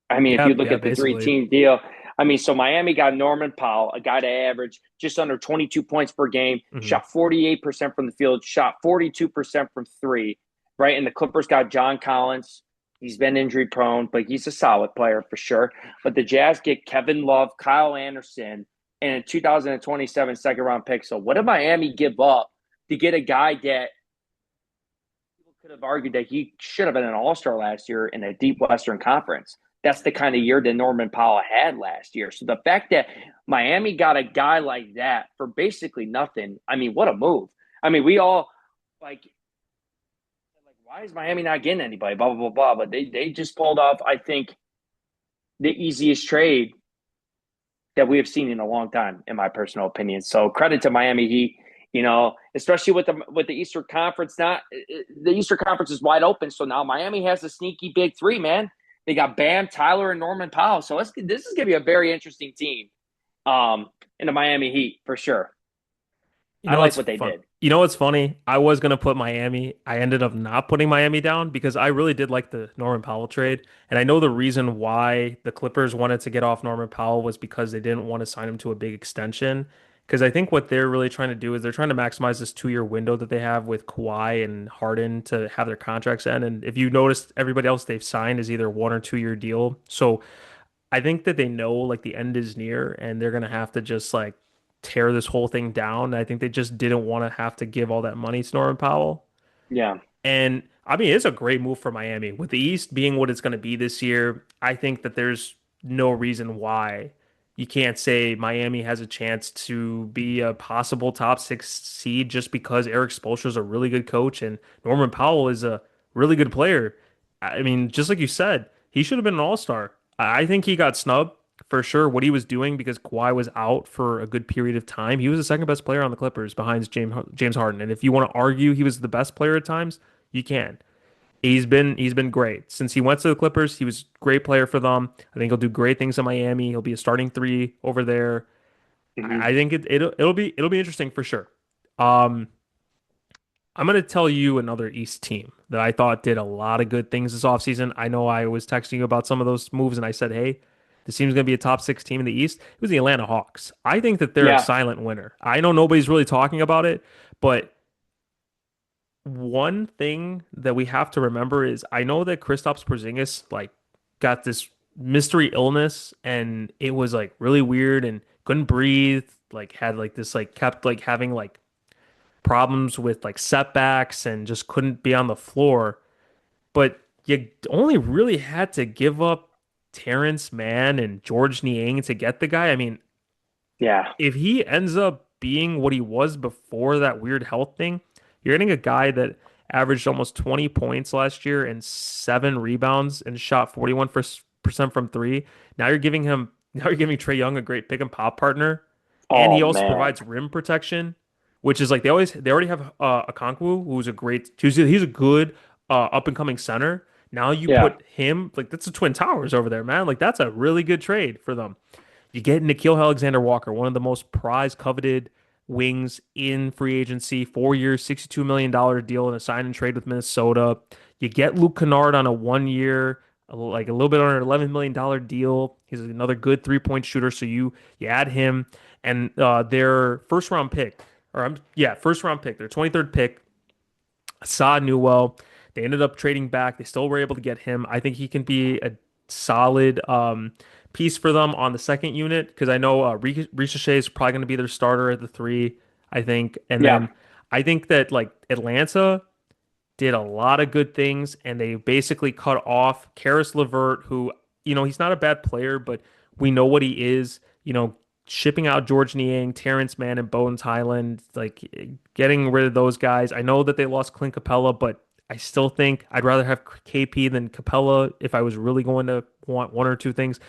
I mean, if Yeah, you look yeah, at the three basically. team deal, I mean, so Miami got Norman Powell, a guy to average just under 22 points per game, Hmm. shot 48% from the field, shot 42% from three, right? And the Clippers got John Collins. He's been injury prone, but he's a solid player for sure. But the Jazz get Kevin Love, Kyle Anderson, and a 2027 second round pick. So what did Miami give up to get a guy that people could have argued that he should have been an all-star last year in a deep Western Conference? That's the kind of year that Norman Powell had last year. So the fact that Miami got a guy like that for basically nothing, I mean, what a move. I mean, we all like why is Miami not getting anybody? Blah blah blah blah. But they just pulled off, I think, the easiest trade that we have seen in a long time, in my personal opinion. So credit to Miami Heat. Especially with the Eastern Conference. Not the Eastern Conference is wide open, so now Miami has a sneaky big three. Man, they got Bam, Tyler, and Norman Powell. So this is gonna be a very interesting team. In the Miami Heat for sure. You I know like what's what they fun? did. You know what's funny? I was gonna put Miami. I ended up not putting Miami down because I really did like the Norman Powell trade. And I know the reason why the Clippers wanted to get off Norman Powell was because they didn't want to sign him to a big extension. Because I think what they're really trying to do is they're trying to maximize this 2 year window that they have with Kawhi and Harden to have their contracts end. And if you noticed, everybody else they've signed is either 1 or 2 year deal. So I think that they know like the end is near and they're gonna have to just like tear this whole thing down. I think they just didn't want to have to give all that money to Norman Powell. Yeah, And I mean, it's a great move for Miami. With the East being what it's going to be this year, I think that there's no reason why you can't say Miami has a chance to be a possible top 6 seed just because Eric Spoelstra is a really good coach and Norman Powell is a really good player. I mean, just like you said, he should have been an all-star. I think he got snubbed for sure what he was doing because Kawhi was out for a good period of time. He was the second best player on the Clippers behind James Harden. And if you want to argue he was the best player at times, you can. He's been great. Since he went to the Clippers, he was a great player for them. I think he'll do great things in Miami. He'll be a starting three over there. hmm I think it'll be interesting for sure. Um, I'm gonna tell you another East team that I thought did a lot of good things this offseason. I know I was texting you about some of those moves and I said, hey, this team's gonna be a top 6 team in the East. It was the Atlanta Hawks. I think that they're a yeah, silent winner. I know nobody's really talking about it, but one thing that we have to remember is I know that Kristaps Porzingis like got this mystery illness and it was like really weird and couldn't breathe, like had like this like kept like having like problems with like setbacks and just couldn't be on the floor. But you only really had to give up Terrence Mann and George Niang to get the guy. I mean, yeah, if he ends up being what he was before that weird health thing, you're getting a guy that averaged almost 20 points last year and 7 rebounds and shot 41% from three. Now you're giving Trey Young a great pick and pop partner, and oh he also man, provides rim protection, which is like they already have Okonkwo, he's a good up and coming center. Now you yeah, put him like that's the Twin Towers over there, man. Like that's a really good trade for them. You get Nickeil Alexander-Walker, one of the most prized, coveted wings in free agency, 4 years, $62 million deal in a sign and trade with Minnesota. You get Luke Kennard on a 1 year, like a little bit under $11 million deal. He's another good 3-point shooter. So you add him and their first round pick, first round pick, their 23rd pick, Saad Newell. They ended up trading back. They still were able to get him. I think he can be a solid piece for them on the second unit because I know Ricochet is probably going to be their starter at the three, I think. And yeah, then I think that like Atlanta did a lot of good things, and they basically cut off Karis LeVert, who, he's not a bad player, but we know what he is. Shipping out George Niang, Terrence Mann, and Bones Highland, like getting rid of those guys. I know that they lost Clint Capella, but I still think I'd rather have KP than Capella if I was really going to want one or two things.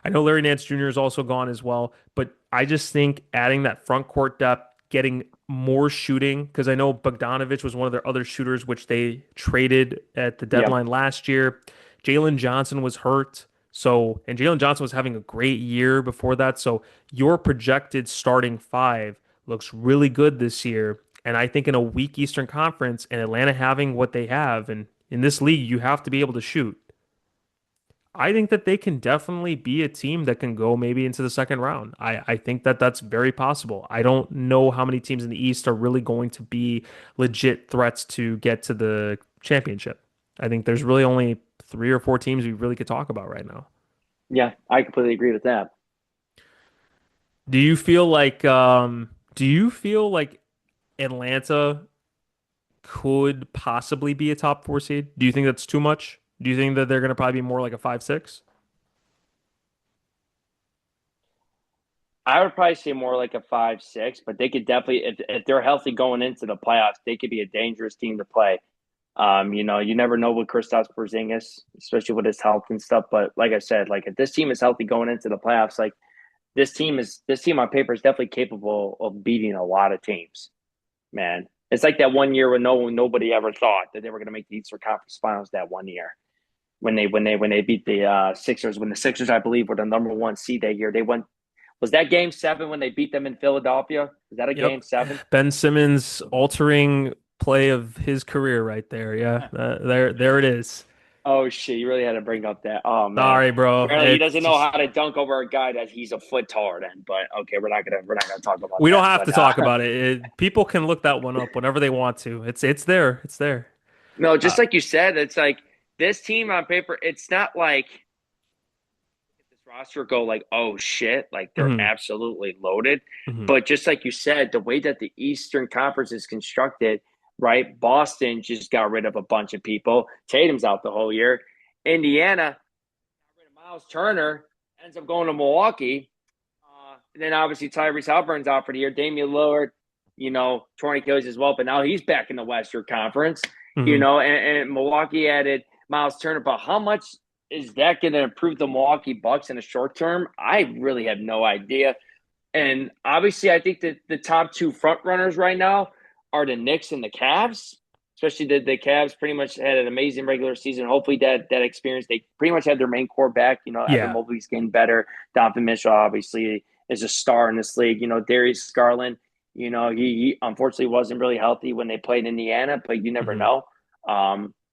I know Larry Nance Jr. is also gone as well, but I just think adding that front court depth, getting more shooting, because I know Bogdanovich was one of their other shooters, which they traded at the yeah, deadline last year. Jalen Johnson was hurt. And Jalen Johnson was having a great year before that. So your projected starting five looks really good this year. And I think in a weak Eastern Conference and Atlanta having what they have, and in this league, you have to be able to shoot. I think that they can definitely be a team that can go maybe into the second round. I think that that's very possible. I don't know how many teams in the East are really going to be legit threats to get to the championship. I think there's really only 3 or 4 teams we really could talk about right now. yeah. I completely agree with that. Do you feel like Atlanta could possibly be a top 4 seed? Do you think that's too much? Do you think that they're going to probably be more like a 5, 6? I would probably say more like a 5-6, but they could definitely, if they're healthy going into the playoffs, they could be a dangerous team to play. You never know with Kristaps Porzingis, especially with his health and stuff. But like I said, like if this team is healthy going into the playoffs, like this team on paper is definitely capable of beating a lot of teams. Man, it's like that one year when nobody ever thought that they were going to make the Eastern Conference Finals that one year when they beat the Sixers, when the Sixers, I believe, were the number one seed that year. They went. Was that Game 7 when they beat them in Philadelphia? Was that a Yep. Game 7? Ben Simmons altering play of his career right there. Yeah. There it is. Oh shit, you really had to bring up that. Oh man. Sorry, bro. Apparently he It's doesn't know how just to dunk over a guy that he's a foot taller than. But okay, we're not gonna talk about we don't that. have to But talk about it. People can look that one up whenever they want to. It's there. It's there. no, Uh, just like you said, it's like this team on paper, it's not like this roster go like, oh shit, like they're mhm, absolutely loaded. mhm. But just like you said, the way that the Eastern Conference is constructed, right? Boston just got rid of a bunch of people. Tatum's out the whole year. Indiana got rid of Miles Turner, ends up going to Milwaukee. And then obviously Tyrese Halliburton's out for the year. Damian Lillard, torn Achilles as well, but now he's back in the Western Conference. Mhm. And Milwaukee added Miles Turner, but how much is that going to improve the Milwaukee Bucks in the short term? I really have no idea. And obviously, I think that the top two front runners right now are the Knicks and the Cavs. Especially the Cavs pretty much had an amazing regular season. Hopefully, that experience they pretty much had their main core back. Evan Yeah, Mobley's getting better. Donovan Mitchell obviously is a star in this league. Darius Garland. He unfortunately wasn't really healthy when they played Indiana, but you never mhm, know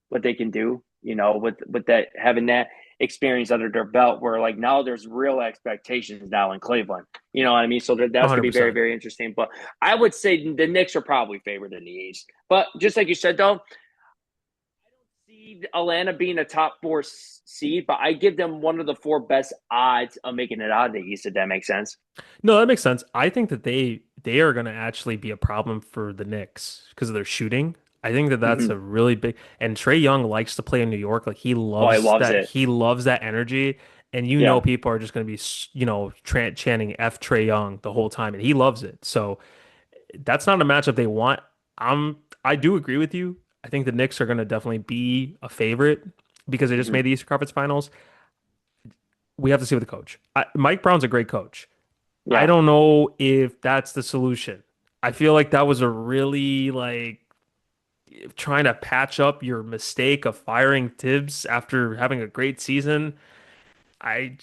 what they can do. With that having that experience under their belt, where like now there's real expectations now in Cleveland. You know what I mean? So that's going to be very, 100%. very interesting. But I would say the Knicks are probably favored in the East. But just like you said, though, see Atlanta being a top four seed, but I give them one of the four best odds of making it out of the East, if that makes sense. No, that makes sense. I think that they are going to actually be a problem for the Knicks because of their shooting. I think that that's Mm-hmm. a really big and Trey Young likes to play in New York. Like Oh, he loves it. he loves that energy, and Yeah. people are just going to be chanting F Trey Young the whole time, and he loves it. So that's not a matchup they want. I do agree with you. I think the Knicks are going to definitely be a favorite because they just Mm-hmm. made the Eastern Conference Finals. We have to see with the coach. Mike Brown's a great coach. I Yeah. don't know if that's the solution. I feel like that was a really like trying to patch up your mistake of firing Tibbs after having a great season. I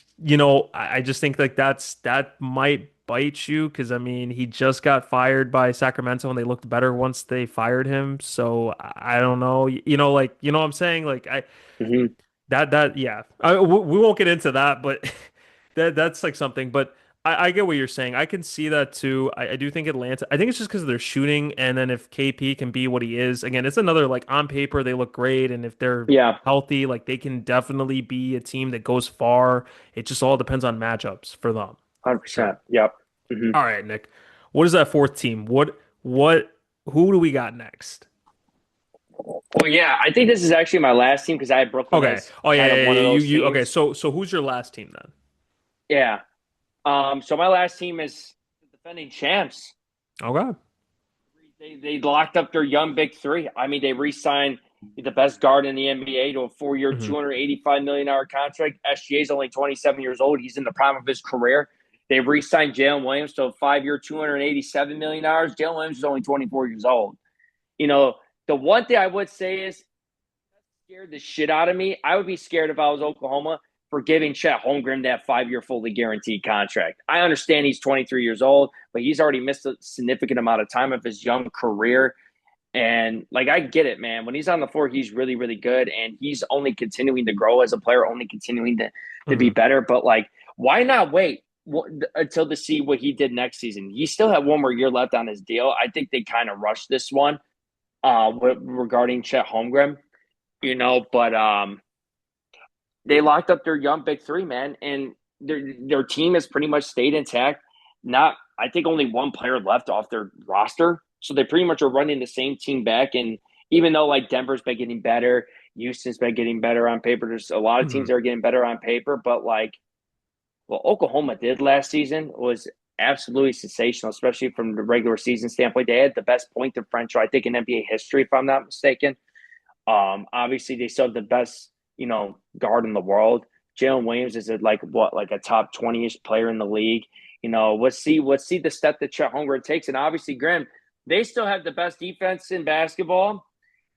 just think like that might bite you because I mean he just got fired by Sacramento and they looked better once they fired him. So I don't know. What I'm saying? Like I Mm-hmm. that yeah. We won't get into that, but that's like something. But I get what you're saying. I can see that too. I do think Atlanta. I think it's just because of their shooting, and then if KP can be what he is, again, it's another like on paper they look great, and if they're Yeah. healthy, like they can definitely be a team that goes far. It just all depends on matchups for them. So, 100%. Yep. Mm-hmm. all right, Nick, what is that fourth team? What who do we got next? Well, yeah, I think this is actually my last team because I had Brooklyn Okay. as Oh yeah, kind yeah, of one yeah. of those You okay? teams. So who's your last team then? Yeah. So my last team is the defending champs. Okay. They locked up their young big three. I mean, they re-signed the best guard in the NBA to a 4-year, Mhm. $285 million contract. SGA is only 27 years old. He's in the prime of his career. They re-signed Jalen Williams to a 5-year, $287 million. Jalen Williams is only 24 years old. You know, the one thing I would say is scared the shit out of me. I would be scared if I was Oklahoma for giving Chet Holmgren that 5-year fully guaranteed contract. I understand he's 23 years old, but he's already missed a significant amount of time of his young career. And like, I get it, man. When he's on the floor, he's really, really good. And he's only continuing to grow as a player, only continuing to be Mhm. better. But like, why not wait until to see what he did next season? He still had one more year left on his deal. I think they kind of rushed this one regarding Chet Holmgren, but they locked up their young big three, man, and their team has pretty much stayed intact. Not, I think only one player left off their roster, so they pretty much are running the same team back. And even though like Denver's been getting better, Houston's been getting better on paper. There's a lot of teams Mhm. that are getting better on paper, but like what Oklahoma did last season was absolutely sensational, especially from the regular season standpoint. They had the best point differential, I think, in NBA history, if I'm not mistaken. Obviously, they still have the best, guard in the world. Jalen Williams is like a top 20ish player in the league. Let's see the step that Chet Holmgren takes, and obviously, Graham, they still have the best defense in basketball,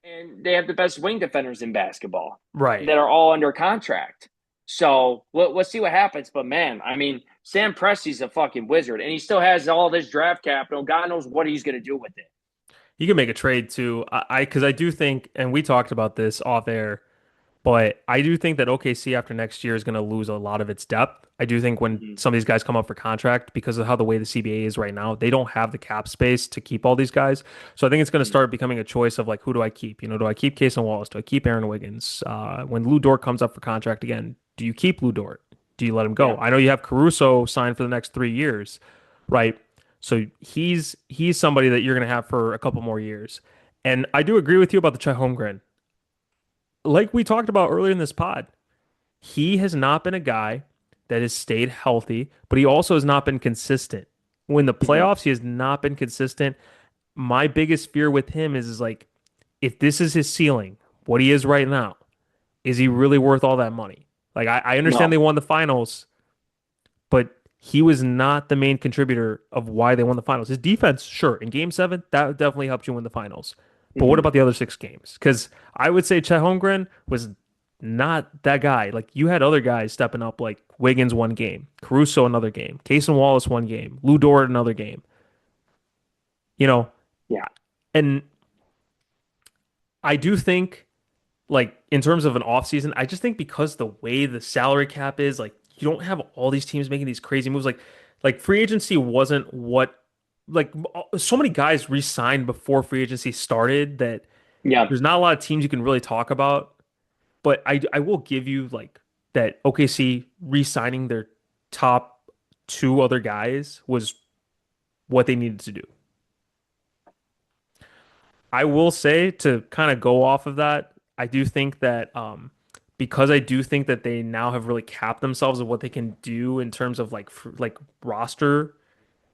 and they have the best wing defenders in basketball Right. that are all under contract. So let's see what happens. But man, I mean, Sam Presti's a fucking wizard, and he still has all this draft capital. God knows what he's going to do with it. You can make a trade too. Because I do think, and we talked about this off air. But I do think that OKC after next year is going to lose a lot of its depth. I do think when Hmm. some of these guys come up for contract, because of how the way the CBA is right now, they don't have the cap space to keep all these guys. So I think it's going to Hmm. start becoming a choice of like, who do I keep? Do I keep Case and Wallace? Do I keep Aaron Wiggins? When Lou Dort comes up for contract again, do you keep Lou Dort? Do you let him go? Yeah. I know you have Caruso signed for the next 3 years, right? So he's somebody that you're going to have for a couple more years. And I do agree with you about the Chet Holmgren. Like we talked about earlier in this pod, he has not been a guy that has stayed healthy, but he also has not been consistent. When the Hmm. playoffs, he has not been consistent. My biggest fear with him is like, if this is his ceiling, what he is right now, is he really worth all that money? Like, I understand they No. won the finals, but he was not the main contributor of why they won the finals. His defense, sure, in game seven, that definitely helped you win the finals. But what Hmm. about the other 6 games? Because I would say Chet Holmgren was not that guy. Like you had other guys stepping up, like Wiggins 1 game, Caruso another game, Case and Wallace 1 game, Lou Dort another game. You know, Yeah. and I do think like in terms of an offseason, I just think because the way the salary cap is, like you don't have all these teams making these crazy moves. Like free agency wasn't what like so many guys re-signed before free agency started that Yeah. there's not a lot of teams you can really talk about. But I will give you like that OKC re-signing their top 2 other guys was what they needed to do. I will say to kind of go off of that, I do think that because I do think that they now have really capped themselves of what they can do in terms of like roster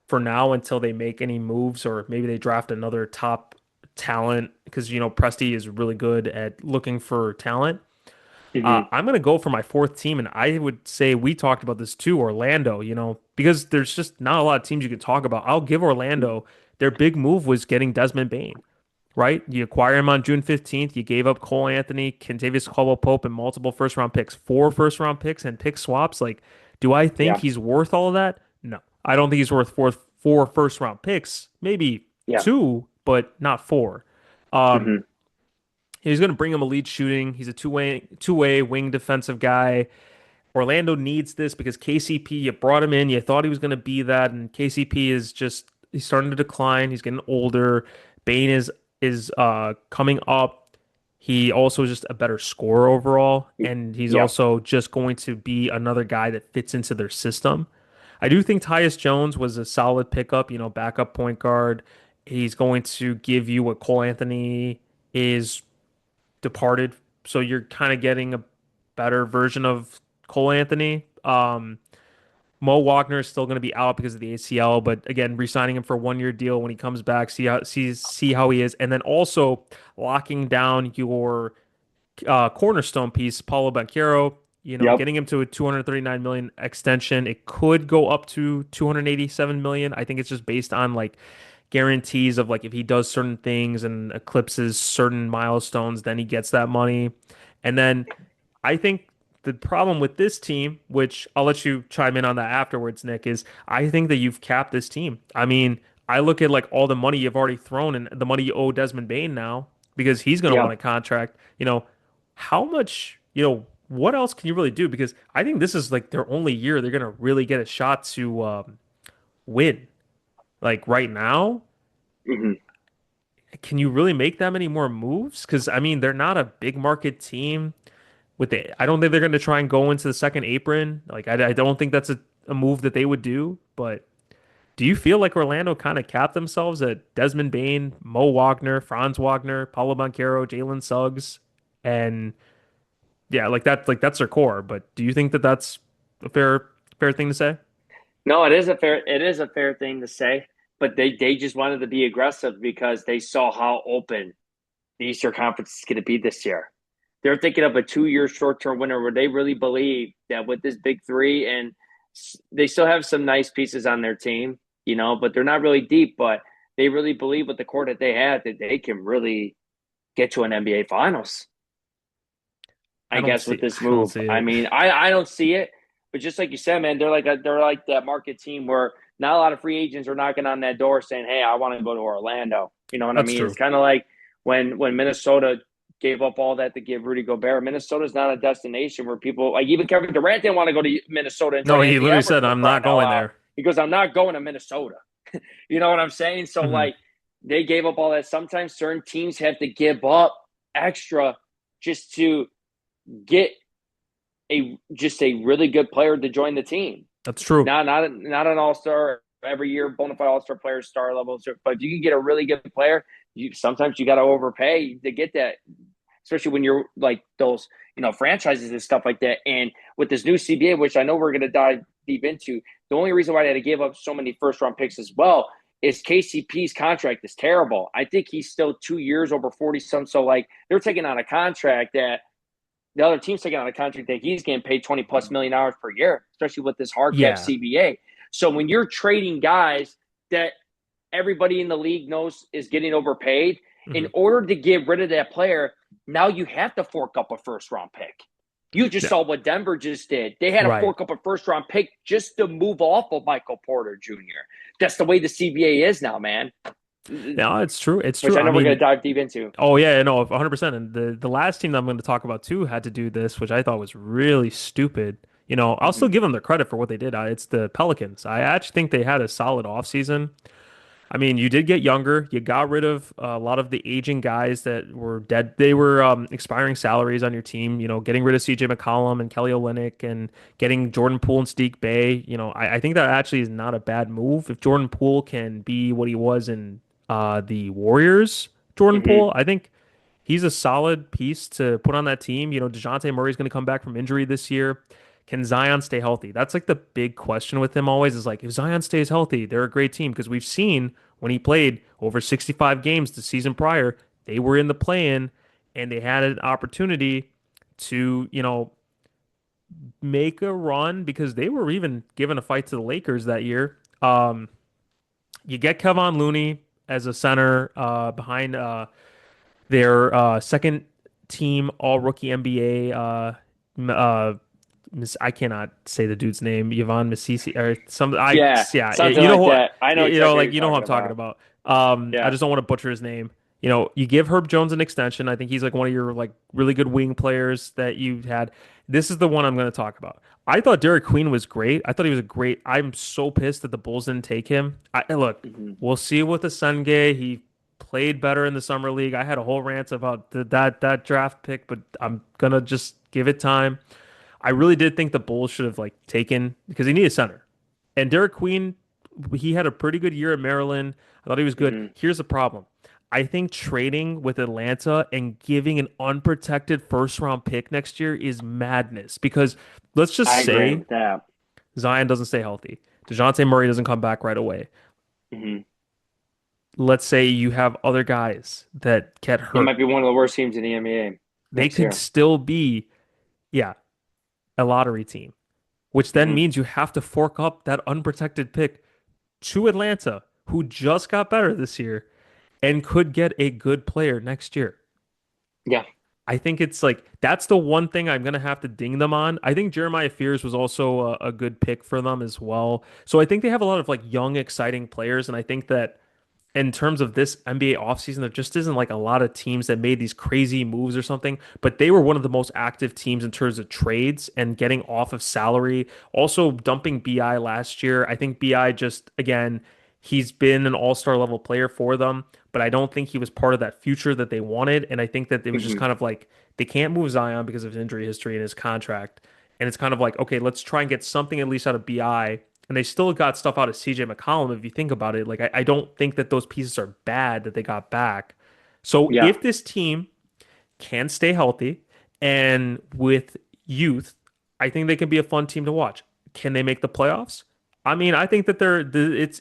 for now until they make any moves or maybe they draft another top talent because Presti is really good at looking for talent. Hmm. I'm gonna go for my fourth team, and I would say we talked about this too, Orlando. Because there's just not a lot of teams you can talk about. I'll give Orlando their big move was getting Desmond Bain, right? You acquire him on June 15th. You gave up Cole Anthony, Kentavious Caldwell-Pope, and multiple first round picks, 4 first round picks, and pick swaps. Like, do I think Yeah. he's worth all of that? No, I don't think he's worth four first round picks. Maybe Yeah. 2, but not 4. Um, Hmm. he's going to bring him elite shooting. He's a two-way wing defensive guy. Orlando needs this because KCP, you brought him in, you thought he was going to be that, and KCP is just he's starting to decline. He's getting older. Bane is coming up. He also is just a better scorer overall, and he's Yeah. also just going to be another guy that fits into their system. I do think Tyus Jones was a solid pickup, backup point guard. He's going to give you what Cole Anthony is departed, so you're kind of getting a better version of Cole Anthony. Mo Wagner is still going to be out because of the ACL, but again, re-signing him for a 1 year deal when he comes back, see how he is, and then also locking down your cornerstone piece, Paulo Banchero. Yep. Getting him to a 239 million extension. It could go up to 287 million. I think it's just based on like guarantees of like if he does certain things and eclipses certain milestones, then he gets that money. And then I think the problem with this team, which I'll let you chime in on that afterwards, Nick, is I think that you've capped this team. I mean, I look at like all the money you've already thrown and the money you owe Desmond Bain now because he's going to want Yeah. a contract. How much, what else can you really do? Because I think this is like their only year they're going to really get a shot to win. Like right now, Hmm. can you really make that many more moves? Because I mean, they're not a big market team. I don't think they're going to try and go into the second apron. Like I don't think that's a move that they would do. But do you feel like Orlando kind of capped themselves at Desmond Bain, Mo Wagner, Franz Wagner, Paulo Banchero, Jalen Suggs, and yeah, like that's their core. But do you think that that's a fair thing to say? No, it is a fair thing to say, but they just wanted to be aggressive because they saw how open the Eastern Conference is going to be this year. They're thinking of a 2 year short term winner where they really believe that with this big three, and they still have some nice pieces on their team, but they're not really deep. But they really believe with the core that they have that they can really get to an NBA Finals. I guess with this I don't move, see I it. mean, I don't see it, but just like you said, man, they're like that market team where not a lot of free agents are knocking on that door saying, "Hey, I want to go to Orlando." You know what I That's mean? It's true. kind of like when Minnesota gave up all that to give Rudy Gobert. Minnesota's not a destination where people like even Kevin Durant didn't want to go to Minnesota No, until he Anthony literally Edwards said, for I'm not crying out going loud. there. He goes, I'm not going to Minnesota. You know what I'm saying? So Hmm. like they gave up all that. Sometimes certain teams have to give up extra just to get a just a really good player to join the team. That's true. Not an all star every year, bona fide all star player, star level. But if you can get a really good player, you sometimes you got to overpay to get that, especially when you're like those franchises and stuff like that. And with this new CBA, which I know we're going to dive deep into, the only reason why they had to give up so many first round picks as well is KCP's contract is terrible. I think he's still 2 years over 40 some. So like they're taking on a contract that the other team's taking on a contract that he's getting paid 20 plus $1 million per year, especially with this hard cap Yeah. CBA. So when you're trading guys that everybody in the league knows is getting overpaid, in Hmm. order to get rid of that player, now you have to fork up a first round pick. You just Yeah. saw what Denver just did. They had to Right. fork up a first round pick just to move off of Michael Porter Jr. That's the way the CBA is now, man. No, it's true. It's Which true. I I know we're going mean, to dive deep into. oh yeah, no, 100%. And the last team that I'm going to talk about too had to do this, which I thought was really stupid. I'll still Mm-hmm. give them their credit for what they did. It's the Pelicans. I actually think they had a solid offseason. I mean, you did get younger. You got rid of a lot of the aging guys that were dead. They were expiring salaries on your team. Getting rid of CJ McCollum and Kelly Olynyk and getting Jordan Poole and Steak Bay. I think that actually is not a bad move. If Jordan Poole can be what he was in the Warriors, Jordan Mm-hmm. Poole, I think he's a solid piece to put on that team. DeJounte Murray's going to come back from injury this year. Can Zion stay healthy? That's like the big question with him always is like, if Zion stays healthy, they're a great team because we've seen when he played over 65 games the season prior, they were in the play-in and they had an opportunity to, make a run because they were even given a fight to the Lakers that year. You get Kevon Looney as a center behind their second team all rookie NBA I cannot say the dude's name, Yvonne Missisi or some Yeah, yeah, something like that. I know exactly what like you're who talking I'm talking about. about. I Yeah. just don't want to butcher his name. You give Herb Jones an extension. I think he's like one of your like really good wing players that you had. This is the one I'm going to talk about. I thought Derek Queen was great. I thought he was a great. I'm so pissed that the Bulls didn't take him. Look, Mm-hmm. we'll see with the Sungay. He played better in the summer league. I had a whole rant about that draft pick, but I'm gonna just give it time. I really did think the Bulls should have like taken because he needed center. And Derek Queen, he had a pretty good year at Maryland. I thought he was good. Mm-hmm. Here's the problem. I think trading with Atlanta and giving an unprotected first round pick next year is madness because let's just I agree say with that. Zion doesn't stay healthy. DeJounte Murray doesn't come back right away. Mm-hmm. Let's say you have other guys that get It hurt. might be one of the worst teams in the NBA They next could year. still be, yeah, a lottery team, which then Mm-hmm. means you have to fork up that unprotected pick to Atlanta, who just got better this year and could get a good player next year. Yeah. I think it's like that's the one thing I'm gonna have to ding them on. I think Jeremiah Fears was also a good pick for them as well. So I think they have a lot of like young, exciting players, and I think that in terms of this NBA offseason, there just isn't like a lot of teams that made these crazy moves or something, but they were one of the most active teams in terms of trades and getting off of salary. Also dumping BI last year. I think BI just, again, he's been an all-star level player for them, but I don't think he was part of that future that they wanted. And I think that it was just Mm-hmm. kind of like they can't move Zion because of his injury history and his contract. And it's kind of like, okay, let's try and get something at least out of BI and they still got stuff out of CJ McCollum if you think about it. Like I don't think that those pieces are bad that they got back. So Yeah. if this team can stay healthy and with youth, I think they can be a fun team to watch. Can they make the playoffs? I mean, I think that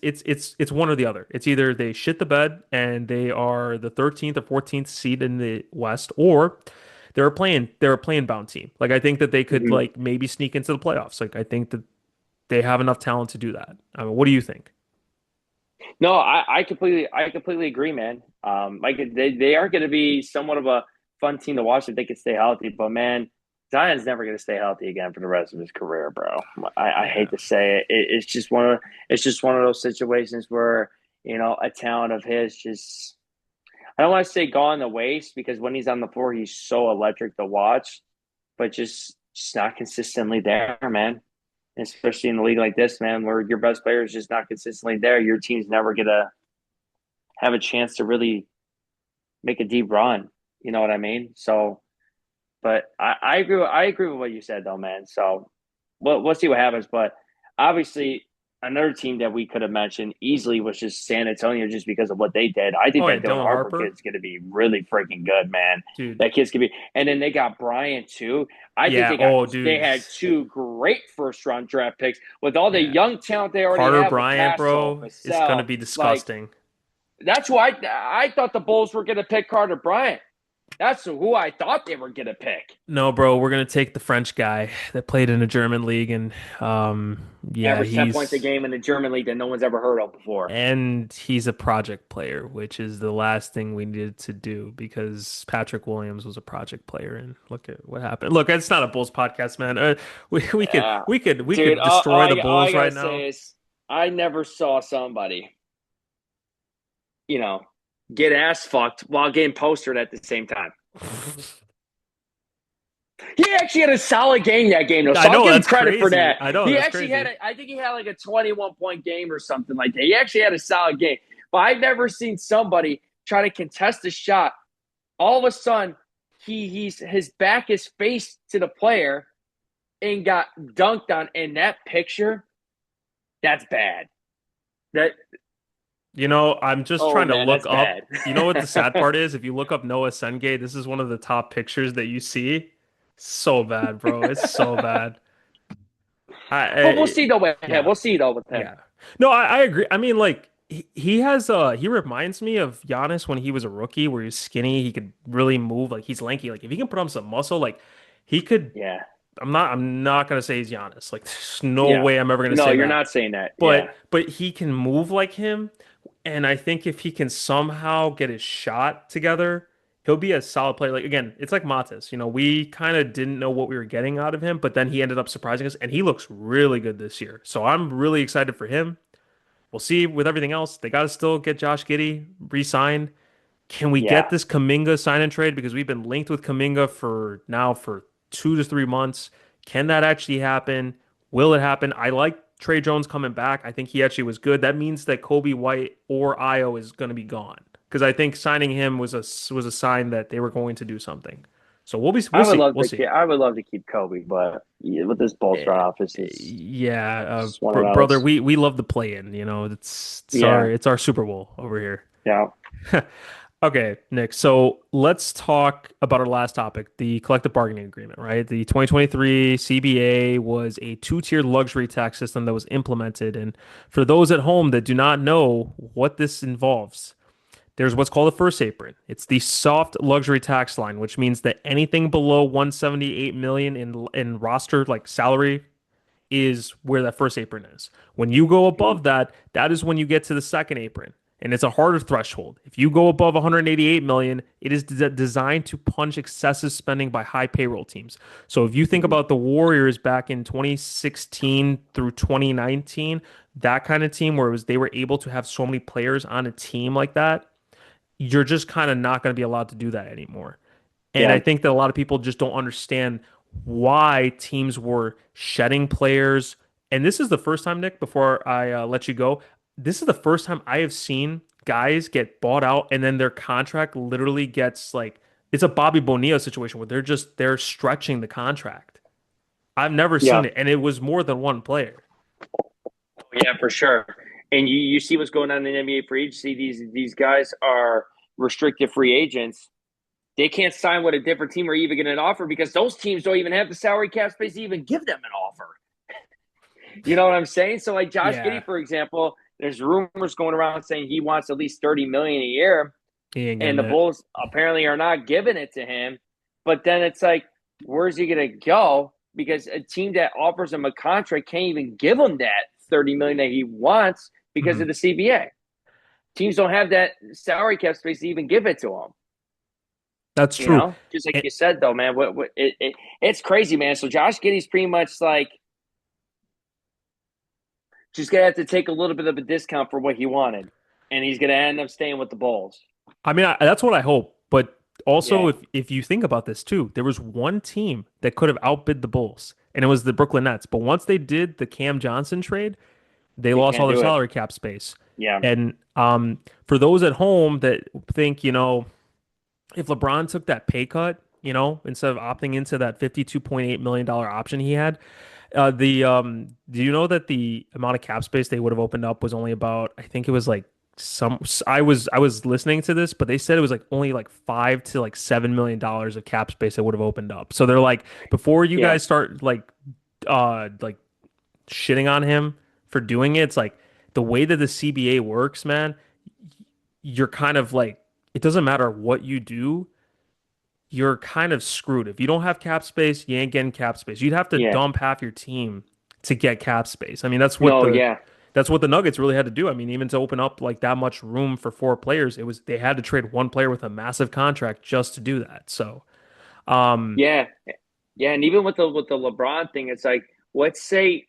it's one or the other. It's either they shit the bed and they are the 13th or 14th seed in the West, or they're a playing bound team. Like I think that they could Mm-hmm. like maybe sneak into the playoffs. Like I think that they have enough talent to do that. I mean, what do you think? No, I completely agree, man. Like they are going to be somewhat of a fun team to watch if they can stay healthy. But man, Zion's never going to stay healthy again for the rest of his career, bro. I hate Yeah. to say it. It's just one of those situations where a talent of his just I don't want to say gone to waste because when he's on the floor, he's so electric to watch, but just not consistently there, man. Especially in a league like this, man, where your best player is just not consistently there. Your team's never gonna have a chance to really make a deep run. You know what I mean? So, but I agree. I agree with what you said, though, man. So, we'll see what happens. But obviously, another team that we could have mentioned easily was just San Antonio, just because of what they did. I think Oh yeah, that Dylan Dylan Harper Harper, kid's going to be really freaking good, man. dude. That kid's going to be. And then they got Bryant too. I think Yeah. Oh, they dude. had two great first round draft picks with all the Yeah. young talent they already Carter have with Bryant, Castle, bro, is gonna Vassell. be Like disgusting. that's why I thought the Bulls were going to pick Carter Bryant. That's who I thought they were going to pick. No, bro, we're gonna take the French guy that played in a German league, and um, yeah, Average 10 points a he's game in the German league that no one's ever heard of before. he's a project player, which is the last thing we needed to do because Patrick Williams was a project player, and look at what happened. Look, it's not a Bulls podcast, man. We could Yeah. we Dude, could destroy the all I Bulls gotta right now. say is I never saw somebody, you know, get ass fucked while getting postered at the same time. He actually had a solid game that game, though, I so I'll know give him that's credit for crazy. that. I know He that's actually crazy. I think he had like a 21-point game or something like that. He actually had a solid game. But I've never seen somebody try to contest a shot. All of a sudden, his back is faced to the player and got dunked on. In that picture, that's bad. That You know, I'm just Oh trying to man, look that's up. bad. You know what the sad part is? If you look up Noah Sengate, this is one of the top pictures that you see. So bad, bro. It's so bad. But we'll I see though with him. yeah, We'll see though with him. yeah. No, I agree. I mean, like he has he reminds me of Giannis when he was a rookie, where he's skinny, he could really move, like he's lanky. Like if he can put on some muscle, like he could. Yeah. I'm not gonna say he's Giannis. Like there's no Yeah. way I'm ever gonna No, say you're that. not saying that. Yeah. But he can move like him, and I think if he can somehow get his shot together, he'll be a solid player. Like again, it's like Matas. You know, we kind of didn't know what we were getting out of him, but then he ended up surprising us, and he looks really good this year. So I'm really excited for him. We'll see with everything else. They got to still get Josh Giddey re-signed. Can we get Yeah. this Kuminga sign and trade? Because we've been linked with Kuminga for 2 to 3 months. Can that actually happen? Will it happen? I like Trey Jones coming back. I think he actually was good. That means that Kobe White or Io is going to be gone. Because I think signing him was a sign that they were going to do something. So we'll see. We'll see. I would love to keep Kobe, but yeah, with this Bulls front Eh, office is Yeah, just one of brother, those. we love the play in. You know, Yeah. it's our Super Bowl over here. Yeah. Okay, Nick. So let's talk about our last topic, the collective bargaining agreement, right? The 2023 CBA was a two-tiered luxury tax system that was implemented. And for those at home that do not know what this involves, there's what's called a first apron. It's the soft luxury tax line, which means that anything below 178 million in roster like salary is where that first apron is. When you go Mhm. above that, that is when you get to the second apron. And it's a harder threshold. If you go above 188 million, it is designed to punch excessive spending by high payroll teams. So if you think Mhm. about the Warriors back in 2016 through 2019, that kind of team where they were able to have so many players on a team like that, you're just kind of not going to be allowed to do that anymore. And I Yeah. think that a lot of people just don't understand why teams were shedding players. And this is the first time, Nick, before I let you go, this is the first time I have seen guys get bought out and then their contract literally gets like it's a Bobby Bonilla situation where they're stretching the contract. I've never seen Yeah. it, and it was more than one player. Yeah, for sure. And you see what's going on in NBA free agency. These guys are restricted free agents. They can't sign with a different team or even get an offer because those teams don't even have the salary cap space to even give them an offer. You know what I'm saying? So like Josh Yeah, Giddey, for example, there's rumors going around saying he wants at least 30 million a year, he ain't and getting the it. Bulls apparently are not giving it to him. But then it's like, where's he gonna go? Because a team that offers him a contract can't even give him that 30 million that he wants because Mhm. of the CBA. Teams don't have that salary cap space to even give it to him. That's You true. know, just like And you said, though, man. It's crazy, man. So Josh Giddey's pretty much like just gonna have to take a little bit of a discount for what he wanted, and he's gonna end up staying with the Bulls. I mean, that's what I hope. But also, Yeah, if you think about this too, there was one team that could have outbid the Bulls, and it was the Brooklyn Nets. But once they did the Cam Johnson trade, they they lost all can't their do it. salary cap space. Yeah, And for those at home that think, if LeBron took that pay cut, instead of opting into that $52.8 million option he had, do you know that the amount of cap space they would have opened up was only about, I think it was like I was listening to this, but they said it was like only like $5 to like $7 million of cap space that would have opened up. So they're like, before you yeah. guys start like shitting on him for doing it, it's like the way that the CBA works, man, you're kind of like, it doesn't matter what you do, you're kind of screwed. If you don't have cap space, you ain't getting cap space. You'd have to Yeah. dump half your team to get cap space. I mean, No, yeah. that's what the Nuggets really had to do. I mean, even to open up like that much room for four players, they had to trade one player with a massive contract just to do that. So, um, Yeah. Yeah. And even with the LeBron thing, it's like, let's say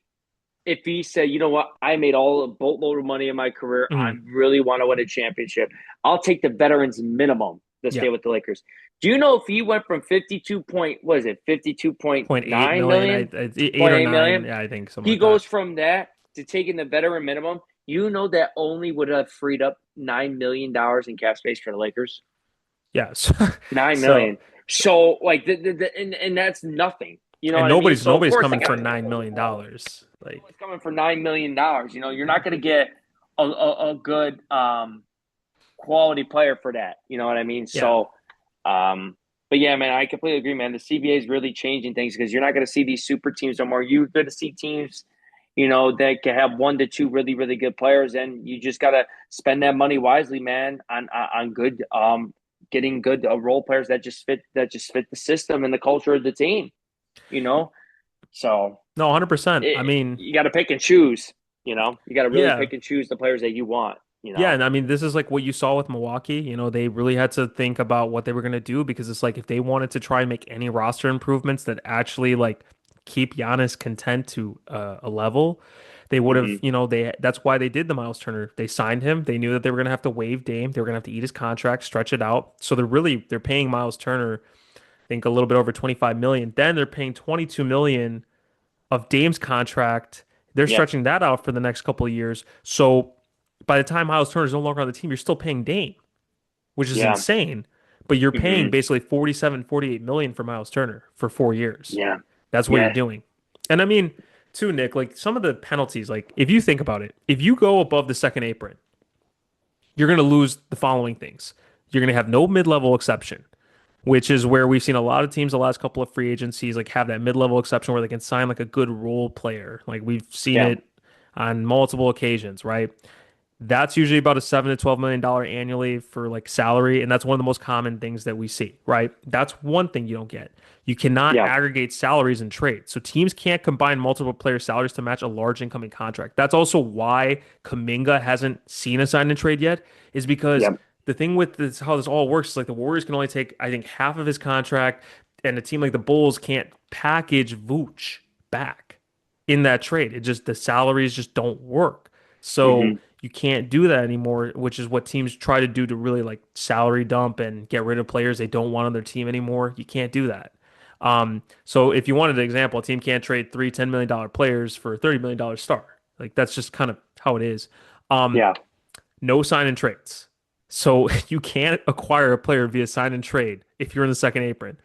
if he said, you know what, I made all a boatload of money in my career. I mhm, really want to win a championship. I'll take the veterans minimum to yeah, stay with the Lakers. Do you know if he went from 52 point, what is it, point eight 52.9 million, million, eight point or eight nine, million? yeah, I think something He like that. goes from that to taking the veteran minimum. You know that only would have freed up $9 million in cap space for the Lakers. Yes. 9 million. So, So like and that's nothing. You know and what I mean? nobody's So of nobody's course they coming got for $9 million. Like, it's coming for $9 million. You know, you're not going to get a good quality player for that. You know what I mean? yeah. So, but yeah, man, I completely agree, man. The CBA is really changing things because you're not going to see these super teams no more. You're going to see teams, that can have one to two really, really good players, and you just got to spend that money wisely, man, on good, getting good role players that just fit the system and the culture of the team. You know, so No, 100%. I mean, you got to pick and choose. You got to really yeah. pick and choose the players that you want. Yeah, and I mean, this is like what you saw with Milwaukee. They really had to think about what they were going to do because it's like if they wanted to try and make any roster improvements that actually like keep Giannis content to a level, they would have, Hmm. that's why they did the Miles Turner. They signed him. They knew that they were going to have to waive Dame. They were going to have to eat his contract, stretch it out. So they're paying Miles Turner, I think a little bit over 25 million. Then they're paying 22 million of Dame's contract. They're Yeah, stretching that out for the next couple of years. So by the time Miles Turner is no longer on the team, you're still paying Dame, which is yeah, insane. But you're paying hmm, basically 47, 48 million for Miles Turner for 4 years. yeah, That's what you're yeah, doing. And I mean, too, Nick, like some of the penalties, like if you think about it, if you go above the second apron, you're going to lose the following things. You're going to have no mid-level exception, which is where we've seen a lot of teams the last couple of free agencies like have that mid-level exception where they can sign like a good role player. Like we've seen yeah, it on multiple occasions, right? That's usually about a $7 to $12 million annually for like salary, and that's one of the most common things that we see, right? That's one thing you don't get. You cannot yeah, aggregate salaries and trade. So teams can't combine multiple player salaries to match a large incoming contract. That's also why Kuminga hasn't seen a sign and trade yet, is because yeah, the thing with this, how this all works is like the Warriors can only take, I think, half of his contract, and a team like the Bulls can't package Vooch back in that trade. It just, the salaries just don't work. So hmm, you can't do that anymore, which is what teams try to do to really like salary dump and get rid of players they don't want on their team anymore. You can't do that. So if you wanted an example, a team can't trade three $10 million players for a $30 million star. Like that's just kind of how it is. Um, yeah. no sign and trades. So you can't acquire a player via sign and trade if you're in the second apron.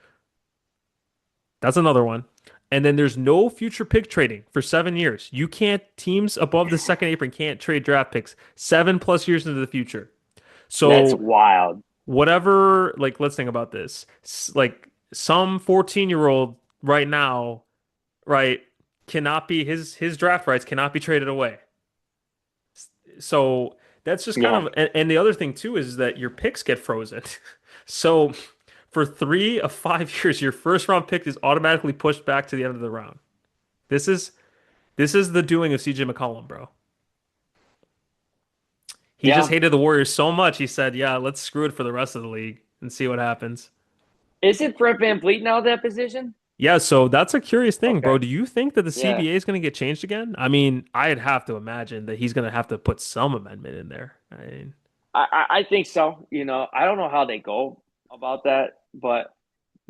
That's another one. And then there's no future pick trading for 7 years. You can't, teams above the second apron can't trade draft picks 7+ years into the future. That's So wild. whatever, like, let's think about this. Like some 14-year-old right now, right, cannot be his draft rights cannot be traded away. So that's just kind Yeah, of, and the other thing too is that your picks get frozen. So for 3 of 5 years, your first round pick is automatically pushed back to the end of the round. This is this is the doing of CJ McCollum, bro. He just yeah. hated the Warriors so much, he said, "Yeah, let's screw it for the rest of the league and see what happens." Is it Fred VanVleet now that position? Yeah, so that's a curious thing, bro. Okay. Do you think that the Yeah. CBA is going to get changed again? I mean, I'd have to imagine that he's going to have to put some amendment in there. I mean, I think so. I don't know how they go about that, but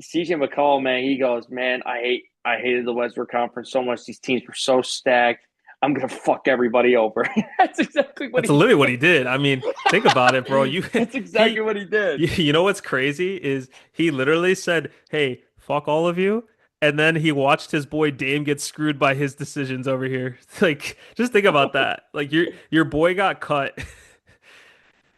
CJ McCollum, man, he goes, man, I hated the Western Conference so much. These teams were so stacked. I'm gonna fuck everybody over. That's exactly what That's he literally what he did. did. I mean, think about it, bro. That's exactly He what he did. you know what's crazy is he literally said, "Hey, fuck all of you." And then he watched his boy Dame get screwed by his decisions over here. Like, just think about that. Like your boy got cut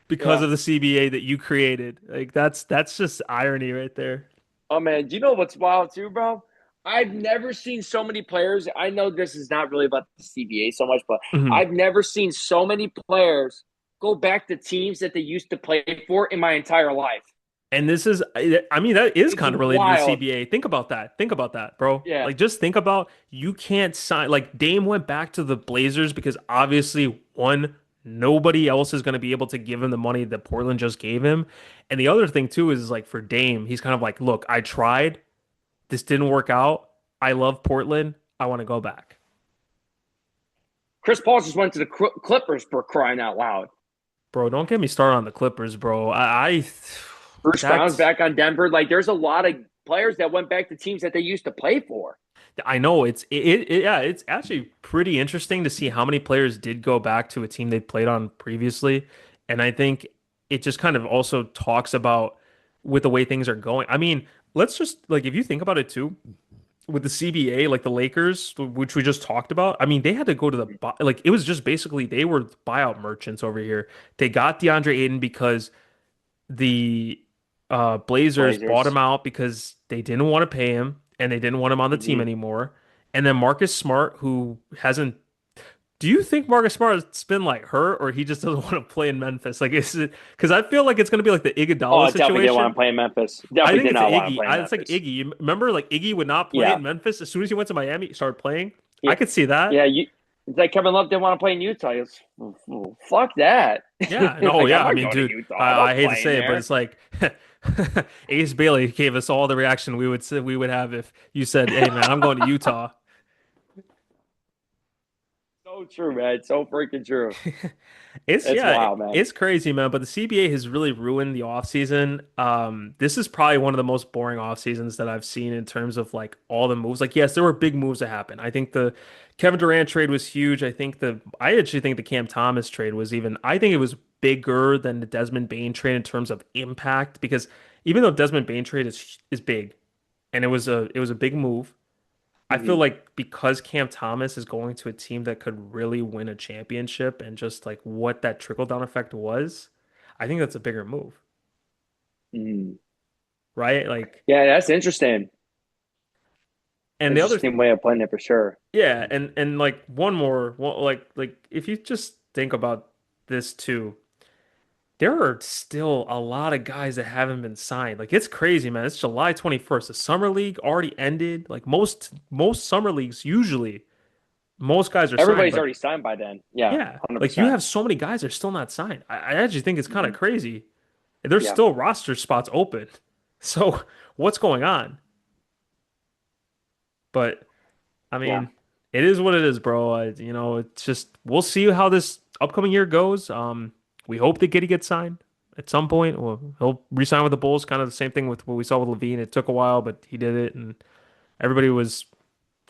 because Yeah. of the CBA that you created. Like that's just irony right there. Oh man, do you know what's wild too, bro? I've never seen so many players. I know this is not really about the CBA so much, but Mhm. I've never seen so many players go back to teams that they used to play for in my entire life. And this is, I mean, that is It's kind of related to the wild. CBA. Think about that. Think about that, bro. Yeah. Like, just think about you can't sign. Like, Dame went back to the Blazers because obviously, one, nobody else is going to be able to give him the money that Portland just gave him. And the other thing, too, is like for Dame, he's kind of like, look, I tried. This didn't work out. I love Portland. I want to go back. Chris Paul just went to the Clippers for crying out loud. Bro, don't get me started on the Clippers, bro. Bruce Brown's That's back on Denver. Like, there's a lot of players that went back to teams that they used to play for. I know yeah, it's actually pretty interesting to see how many players did go back to a team they played on previously. And I think it just kind of also talks about with the way things are going. I mean, let's just like if you think about it too, with the CBA, like the Lakers, which we just talked about, I mean, they had to go to like it was just basically they were buyout merchants over here. They got DeAndre Ayton because the Blazers bought him Blazers. out because they didn't want to pay him and they didn't want him on the team Mm-hmm. anymore. And then Marcus Smart, who hasn't, do you think Marcus Smart has been like hurt or he just doesn't want to play in Memphis? Like, is it because I feel like it's going to be like the Oh, Iguodala I definitely didn't want situation? to play in Memphis. I Definitely think did it's the not want to Iggy. play in It's like Memphis. Iggy. You remember, like Iggy would not play Yeah. in Memphis as soon as he went to Miami, he started playing. Yeah. I could see that. Yeah. It's like Kevin Love didn't want to play in Utah. He goes, fuck that. Yeah, no, Like, I'm yeah. I not mean, going to dude, Utah. I'm I not hate to playing say it, but there. it's like Ace Bailey gave us all the reaction we would say we would have if you said, "Hey, man, I'm going to Utah." So true, man. So freaking true. It's It's yeah, wild, man. it's crazy, man. But the CBA has really ruined the offseason. This is probably one of the most boring off seasons that I've seen in terms of like all the moves. Like, yes, there were big moves that happened. I think the Kevin Durant trade was huge. I actually think the Cam Thomas trade was even. I think it was bigger than the Desmond Bain trade in terms of impact because even though Desmond Bain trade is big and it was a big move. I feel Mm-hmm. like because Cam Thomas is going to a team that could really win a championship and just like what that trickle down effect was, I think that's a bigger move, Mm-hmm. right? Like, Yeah, that's interesting. and the other, Interesting way of playing it for sure. yeah, and like one more, like if you just think about this too, there are still a lot of guys that haven't been signed. Like it's crazy, man. It's July 21st. The summer league already ended. Like most summer leagues usually most guys are signed, Everybody's but already signed by then. Yeah, yeah, like you 100%. have so many guys that are still not signed. I actually think it's kind Mm-hmm. of crazy. There's Yeah, still roster spots open. So what's going on? But I yeah. mean, it is what it is, bro. It's just we'll see how this upcoming year goes. We hope that Giddey gets signed at some point. Well, he'll re-sign with the Bulls. Kind of the same thing with what we saw with Levine. It took a while, but he did it, and everybody was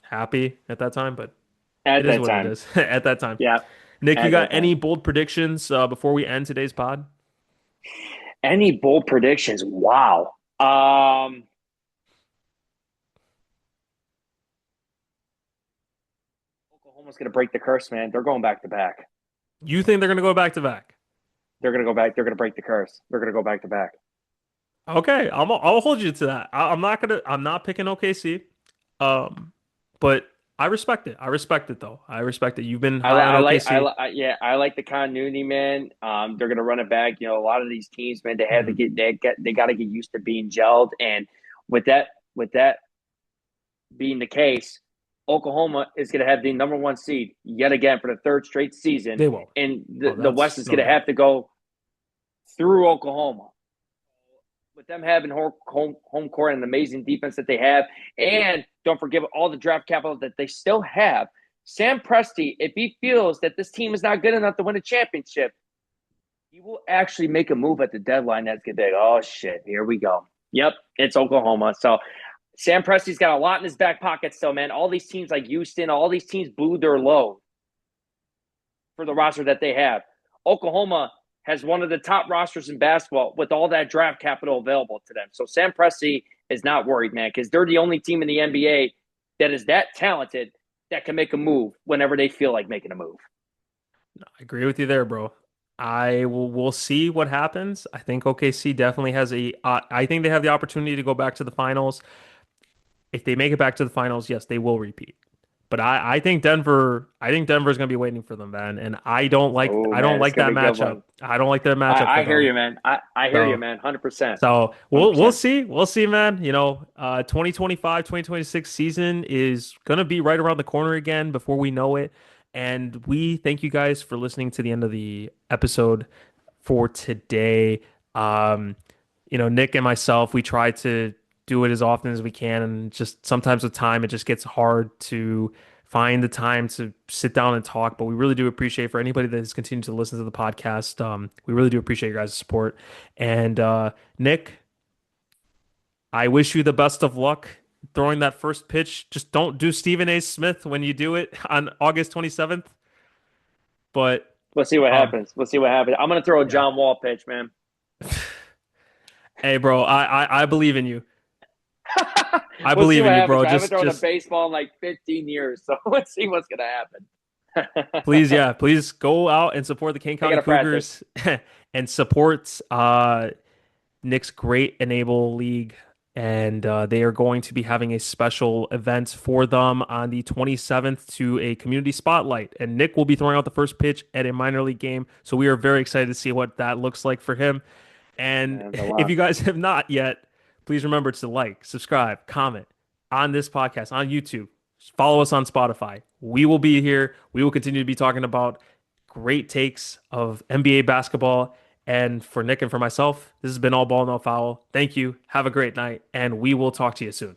happy at that time. But it At is that what it time. is at that time. Yeah, Nick, you at got that any time. bold predictions before we end today's pod? Any bold predictions? Wow. Oklahoma's going to break the curse, man. They're going back to back. You think they're going to go back to back? They're going to go back. They're going to break the curse. They're going to go back to back. Okay, I'll hold you to that. I'm not picking OKC. Um, but I respect it. I respect it though. I respect it. You've been high on OKC. Yeah, I like the continuity, man. They're gonna run it back. A lot of these teams, man, they have to Mhm. they got to get used to being gelled. And with that being the case, Oklahoma is gonna have the number one seed yet again for the third straight season, They will. and Oh, the West that's is no gonna doubt. have to go through Oklahoma. With them having home court and the amazing defense that they have, and don't forget all the draft capital that they still have. Sam Presti, if he feels that this team is not good enough to win a championship, He will actually make a move at the deadline that's going to be, oh, shit, here we go. Yep, it's Oklahoma. So Sam Presti's got a lot in his back pocket still, man. All these teams like Houston, all these teams blew their load for the roster that they have. Oklahoma has one of the top rosters in basketball with all that draft capital available to them. So Sam Presti is not worried, man, because they're the only team in the NBA that is that talented that can make a move whenever they feel like making a move. I agree with you there, bro. We'll see what happens. I think OKC definitely has I think they have the opportunity to go back to the finals. If they make it back to the finals, yes, they will repeat. But I think Denver's gonna be waiting for them, man. And Oh, I don't man, it's like going that to be a good matchup. one. I don't like that matchup for I hear them. you, man. I hear you, So man. 100%. so we'll 100%. see. We'll see, man. 2025, 2026 season is gonna be right around the corner again before we know it. And we thank you guys for listening to the end of the episode for today. Um, Nick and myself, we try to do it as often as we can, and just sometimes with time, it just gets hard to find the time to sit down and talk. But we really do appreciate for anybody that has continued to listen to the podcast. We really do appreciate your guys' support. And Nick, I wish you the best of luck throwing that first pitch. Just don't do Stephen A. Smith when you do it on August 27th. But We'll see what um, happens. We'll see what happens. I'm going to throw a yeah. John Wall pitch, man. Hey, bro, I believe in you. I We'll see believe what in you, happens. bro. I haven't thrown a Just baseball in like 15 years, so let's see what's going to happen. please, yeah, please go out and support the Kane I got County to practice. Cougars and support Nick's great Enable League. And they are going to be having a special event for them on the 27th to a community spotlight. And Nick will be throwing out the first pitch at a minor league game. So we are very excited to see what that looks like for him. And Man, the if you luck. guys have not yet, please remember to like, subscribe, comment on this podcast on YouTube. Follow us on Spotify. We will be here. We will continue to be talking about great takes of NBA basketball. And for Nick and for myself, this has been All Ball, No Foul. Thank you. Have a great night, and we will talk to you soon.